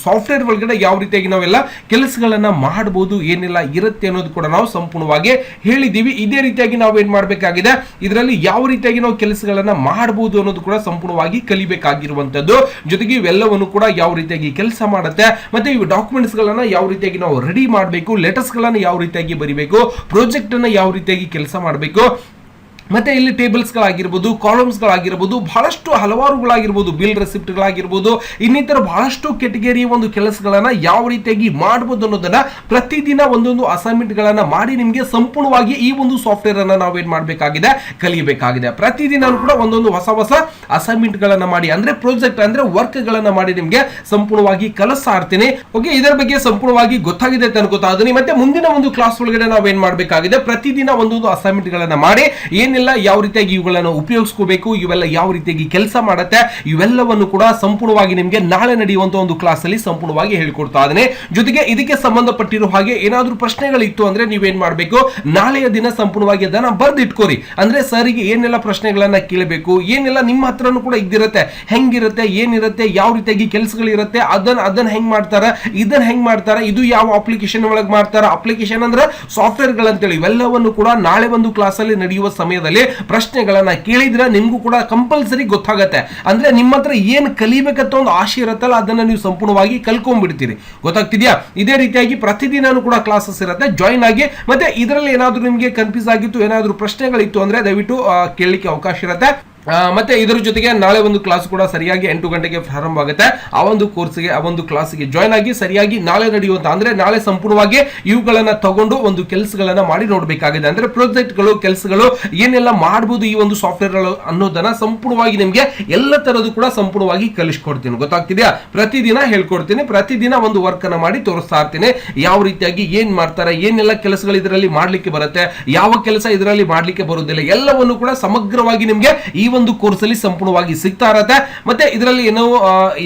ಸಾಫ್ಟ್ವೇರ್ ಒಳಗಡೆ ಯಾವ ರೀತಿಯಾಗಿ ನಾವೆಲ್ಲ ಕೆಲಸಗಳನ್ನ ಮಾಡಬಹುದು, ಏನೆಲ್ಲ ಇರುತ್ತೆ ಅನ್ನೋದು ಕೂಡ ನಾವು ಸಂಪೂರ್ಣವಾಗಿ ಹೇಳಿದೀವಿ. ಇದೇ ರೀತಿಯಾಗಿ ನಾವು ಏನ್ ಮಾಡಬೇಕಾಗಿದೆ, ಇದರಲ್ಲಿ ಯಾವ ರೀತಿಯಾಗಿ ನಾವು ಕೆಲಸಗಳನ್ನ ಮಾಡಬಹುದು ಅನ್ನೋದು ಕೂಡ ಸಂಪೂರ್ಣವಾಗಿ ಕಲಿಬೇಕಾಗಿರುವಂತದ್ದು. ಜೊತೆಗೆ ಇವೆಲ್ಲವನ್ನು ಕೂಡ ಯಾವ ರೀತಿಯಾಗಿ ಕೆಲಸ ಮಾಡುತ್ತೆ, ಮತ್ತೆ ಈ ಡಾಕ್ಯುಮೆಂಟ್ಸ್ ಗಳನ್ನ ಯಾವ ರೀತಿಯಾಗಿ ನಾವು ರೆಡಿ ಮಾಡಬೇಕು, ಲೆಟರ್ಸ್ ಗಳನ್ನ ಯಾವ ರೀತಿಯಾಗಿ ಬರಿಬೇಕು, ಪ್ರಾಜೆಕ್ಟ್ ಅನ್ನ ಯಾವ ರೀತಿಯಾಗಿ ಕೆಲಸ ಮಾಡಬೇಕು, ಮತ್ತೆ ಇಲ್ಲಿ ಟೇಬಲ್ಸ್ ಗಳಾಗಿರ್ಬೋದು, ಕಾಲಮ್ಸ್ ಗಳಾಗಿರ್ಬೋದು, ಬಹಳಷ್ಟು ಹಲವಾರುಗಳಾಗಿರ್ಬೋದು, ಬಿಲ್ ರೆಸಿಪ್ಟ್ ಗಳಾಗಿರ್ಬೋದು, ಇನ್ನಿತರ ಬಹಳಷ್ಟು ಕೆಟಗರಿಯ ಒಂದು ಕೆಲಸಗಳನ್ನ ಯಾವ ರೀತಿಯಾಗಿ ಮಾಡಬಹುದು ಅನ್ನೋದನ್ನ ಪ್ರತಿದಿನ ಒಂದೊಂದು ಅಸೈನ್ಮೆಂಟ್ ಗಳನ್ನ ಮಾಡಿ ನಿಮಗೆ ಸಂಪೂರ್ಣವಾಗಿ ಈ ಒಂದು ಸಾಫ್ಟ್ವೇರ್ ಅನ್ನ ನಾವೇನ್ ಮಾಡಬೇಕಾಗಿದೆ, ಕಲಿಯಬೇಕಾಗಿದೆ. ಪ್ರತಿದಿನ ಕೂಡ ಒಂದೊಂದು ಹೊಸ ಹೊಸ ಅಸೈನ್ಮೆಂಟ್ ಗಳನ್ನ ಮಾಡಿ, ಅಂದ್ರೆ ಪ್ರಾಜೆಕ್ಟ್ ಅಂದ್ರೆ ವರ್ಕ್ ಗಳನ್ನ ಮಾಡಿ ನಿಮಗೆ ಸಂಪೂರ್ಣವಾಗಿ ಕಲಿಸ್ತಾ ಇರ್ತೀನಿ. ಓಕೆ, ಇದರ ಬಗ್ಗೆ ಸಂಪೂರ್ಣವಾಗಿ ಗೊತ್ತಾಗಿದೆ ಅಂತ ಅನ್ಕೋತಾ ಇದೀನಿ. ಮತ್ತೆ ಮುಂದಿನ ಒಂದು ಕ್ಲಾಸ್ ಒಳಗಡೆ ನಾವೇನ್ ಮಾಡಬೇಕಾಗಿದೆ, ಪ್ರತಿದಿನ ಒಂದೊಂದು ಅಸೈನ್ಮೆಂಟ್ ಗಳನ್ನ ಮಾಡಿ ಯಾವ ರೀತಿಯಾಗಿ ಇವುಗಳನ್ನು ಉಪಯೋಗಿಸ್ಕೋಬೇಕು, ಇವೆಲ್ಲ ಯಾವ ರೀತಿಯಾಗಿ ಕೆಲಸ ಮಾಡುತ್ತೆ, ಇವೆಲ್ಲವನ್ನು ಕೂಡ ಸಂಪೂರ್ಣವಾಗಿ ನಿಮಗೆ ನಾಳೆ ನಡೆಯುವಂತಹ ಒಂದು ಕ್ಲಾಸ್ ಅಲ್ಲಿ ಸಂಪೂರ್ಣವಾಗಿ ಹೇಳ್ಕೊಡ್ತಾ ಇದ್ದೇನೆ. ಜೊತೆಗೆ ಇದಕ್ಕೆ ಸಂಬಂಧಪಟ್ಟಿರೋ ಹಾಗೆ ಏನಾದ್ರೂ ಪ್ರಶ್ನೆಗಳಿತ್ತು ಅಂದ್ರೆ ನೀವೇನ್ ಮಾಡಬೇಕು, ನಾಳೆಯ ದಿನ ಸಂಪೂರ್ಣವಾಗಿ ಅದನ್ನ ಬರ್ದಿಟ್ಕೋರಿ. ಅಂದ್ರೆ ಸರಿಗೆ ಏನೆಲ್ಲ ಪ್ರಶ್ನೆಗಳನ್ನ ಕೇಳಬೇಕು, ಏನೆಲ್ಲ ನಿಮ್ಮ ಹತ್ರನೂ ಕೂಡ ಇದ್ದಿರುತ್ತೆ, ಹೆಂಗಿರುತ್ತೆ, ಏನಿರುತ್ತೆ, ಯಾವ ರೀತಿಯಾಗಿ ಕೆಲಸಗಳಿರುತ್ತೆ, ಅದನ್ನ ಹೆಂಗ್ ಮಾಡ್ತಾರ, ಇದನ್ನ ಹೆಂಗ್ ಮಾಡ್ತಾರ, ಇದು ಯಾವ ಅಪ್ಲಿಕೇಶನ್ ಒಳಗೆ ಮಾಡ್ತಾರ, ಅಪ್ಲಿಕೇಶನ್ ಅಂದ್ರೆ ಸಾಫ್ಟ್ವೇರ್ ಗಳಂತೇಳಿ ಇವೆಲ್ಲವನ್ನು ಕೂಡ ನಾಳೆ ಒಂದು ಕ್ಲಾಸ್ ಅಲ್ಲಿ ನಡೆಯುವ ಸಮಯದಲ್ಲಿ ಪ್ರಶ್ನೆಗಳನ್ನ ಕೇಳಿದ್ರೆ ನಿಮ್ಗೂ ಕೂಡ ಕಂಪಲ್ಸರಿ ಗೊತ್ತಾಗತ್ತೆ. ಅಂದ್ರೆ ನಿಮ್ಮ ಹತ್ರ ಏನ್ ಕಲಿಬೇಕಂತ ಒಂದು ಆಶೆ ಇರುತ್ತಲ್ಲ, ಅದನ್ನ ನೀವು ಸಂಪೂರ್ಣವಾಗಿ ಕಲ್ಕೊಂಡ್ಬಿಡ್ತೀರಿ. ಗೊತ್ತಾಗ್ತಿದ್ಯಾ? ಇದೇ ರೀತಿಯಾಗಿ ಪ್ರತಿದಿನನೂ ಕೂಡ ಕ್ಲಾಸಸ್ ಇರುತ್ತೆ, ಜಾಯಿನ್ ಆಗಿ. ಮತ್ತೆ ಇದರಲ್ಲಿ ಏನಾದ್ರೂ ನಿಮಗೆ ಕನ್ಫ್ಯೂಸ್ ಆಗಿತ್ತು, ಏನಾದ್ರೂ ಪ್ರಶ್ನೆಗಳಿತ್ತು ಅಂದ್ರೆ ದಯವಿಟ್ಟು ಕೇಳಲಿಕ್ಕೆ ಅವಕಾಶ ಇರುತ್ತೆ. ಮತ್ತೆ ಇದರ ಜೊತೆಗೆ ನಾಳೆ ಒಂದು ಕ್ಲಾಸ್ ಕೂಡ ಸರಿಯಾಗಿ 8 ಗಂಟೆಗೆ ಪ್ರಾರಂಭ ಆಗುತ್ತೆ. ಆ ಒಂದು ಕೋರ್ಸ್ಗೆ, ಆ ಒಂದು ಕ್ಲಾಸ್ಗೆ ಜಾಯ್ನ್ ಆಗಿ ಸರಿಯಾಗಿ ನಾಳೆ ನಡೆಯುವಂತ, ಅಂದ್ರೆ ನಾಳೆ ಸಂಪೂರ್ಣವಾಗಿ ಇವುಗಳನ್ನ ತಗೊಂಡು ಒಂದು ಕೆಲಸಗಳನ್ನ ಮಾಡಿ ನೋಡಬೇಕಾಗಿದೆ. ಅಂದ್ರೆ ಪ್ರಾಜೆಕ್ಟ್ಗಳು, ಕೆಲಸಗಳು ಏನೆಲ್ಲ ಮಾಡಬಹುದು ಈ ಒಂದು ಸಾಫ್ಟ್ವೇರ್ ಅನ್ನೋದನ್ನ ಸಂಪೂರ್ಣವಾಗಿ ನಿಮ್ಗೆ ಎಲ್ಲ ತರದ್ದು ಕೂಡ ಸಂಪೂರ್ಣವಾಗಿ ಕಲಿಸ್ಕೊಡ್ತೀನಿ. ಗೊತ್ತಾಗ್ತಿದ್ಯಾ? ಪ್ರತಿದಿನ ಹೇಳ್ಕೊಡ್ತೀನಿ, ಪ್ರತಿದಿನ ಒಂದು ವರ್ಕ್ ಅನ್ನ ಮಾಡಿ ತೋರಿಸ್ತಾ ಇರ್ತೀನಿ. ಯಾವ ರೀತಿಯಾಗಿ ಏನ್ ಮಾಡ್ತಾರೆ, ಏನೆಲ್ಲ ಕೆಲಸಗಳು ಇದರಲ್ಲಿ ಮಾಡ್ಲಿಕ್ಕೆ ಬರುತ್ತೆ, ಯಾವ ಕೆಲಸ ಇದರಲ್ಲಿ ಮಾಡ್ಲಿಕ್ಕೆ ಬರುವುದಿಲ್ಲ, ಎಲ್ಲವನ್ನು ಕೂಡ ಸಮಗ್ರವಾಗಿ ನಿಮ್ಗೆ ಈ ಒಂದು ಕೋರ್ಸ್ ಅಲ್ಲಿ ಸಂಪೂರ್ಣವಾಗಿ ಸಿಗ್ತಾ ಇರತ್ತೆ. ಮತ್ತೆ ಇದರಲ್ಲಿ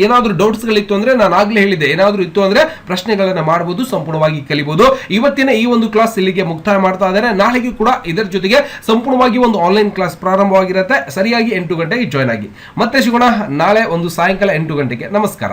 ಏನಾದ್ರೂ ಡೌಟ್ಸ್ ಗಳಿತ್ತು ಅಂದ್ರೆ ನಾನು ಆಗ್ಲೇ ಹೇಳಿದೆ, ಏನಾದ್ರೂ ಇತ್ತು ಅಂದ್ರೆ ಪ್ರಶ್ನೆಗಳನ್ನ ಮಾಡಬಹುದು, ಸಂಪೂರ್ಣವಾಗಿ ಕಲಿಬಹುದು. ಇವತ್ತಿನ ಈ ಒಂದು ಕ್ಲಾಸ್ ಇಲ್ಲಿಗೆ ಮುಕ್ತಾಯ ಮಾಡ್ತಾ ಇದ್ದಾರೆ. ನಾಳೆಗೆ ಕೂಡ ಇದರ ಜೊತೆಗೆ ಸಂಪೂರ್ಣವಾಗಿ ಒಂದು ಆನ್ಲೈನ್ ಕ್ಲಾಸ್ ಪ್ರಾರಂಭವಾಗಿರುತ್ತೆ. ಸರಿಯಾಗಿ 8 ಗಂಟೆಗೆ ಜಾಯ್ನ್ ಆಗಿ. ಮತ್ತೆ ಸಿಗೋಣ ನಾಳೆ ಒಂದು ಸಾಯಂಕಾಲ 8 ಗಂಟೆಗೆ. ನಮಸ್ಕಾರ.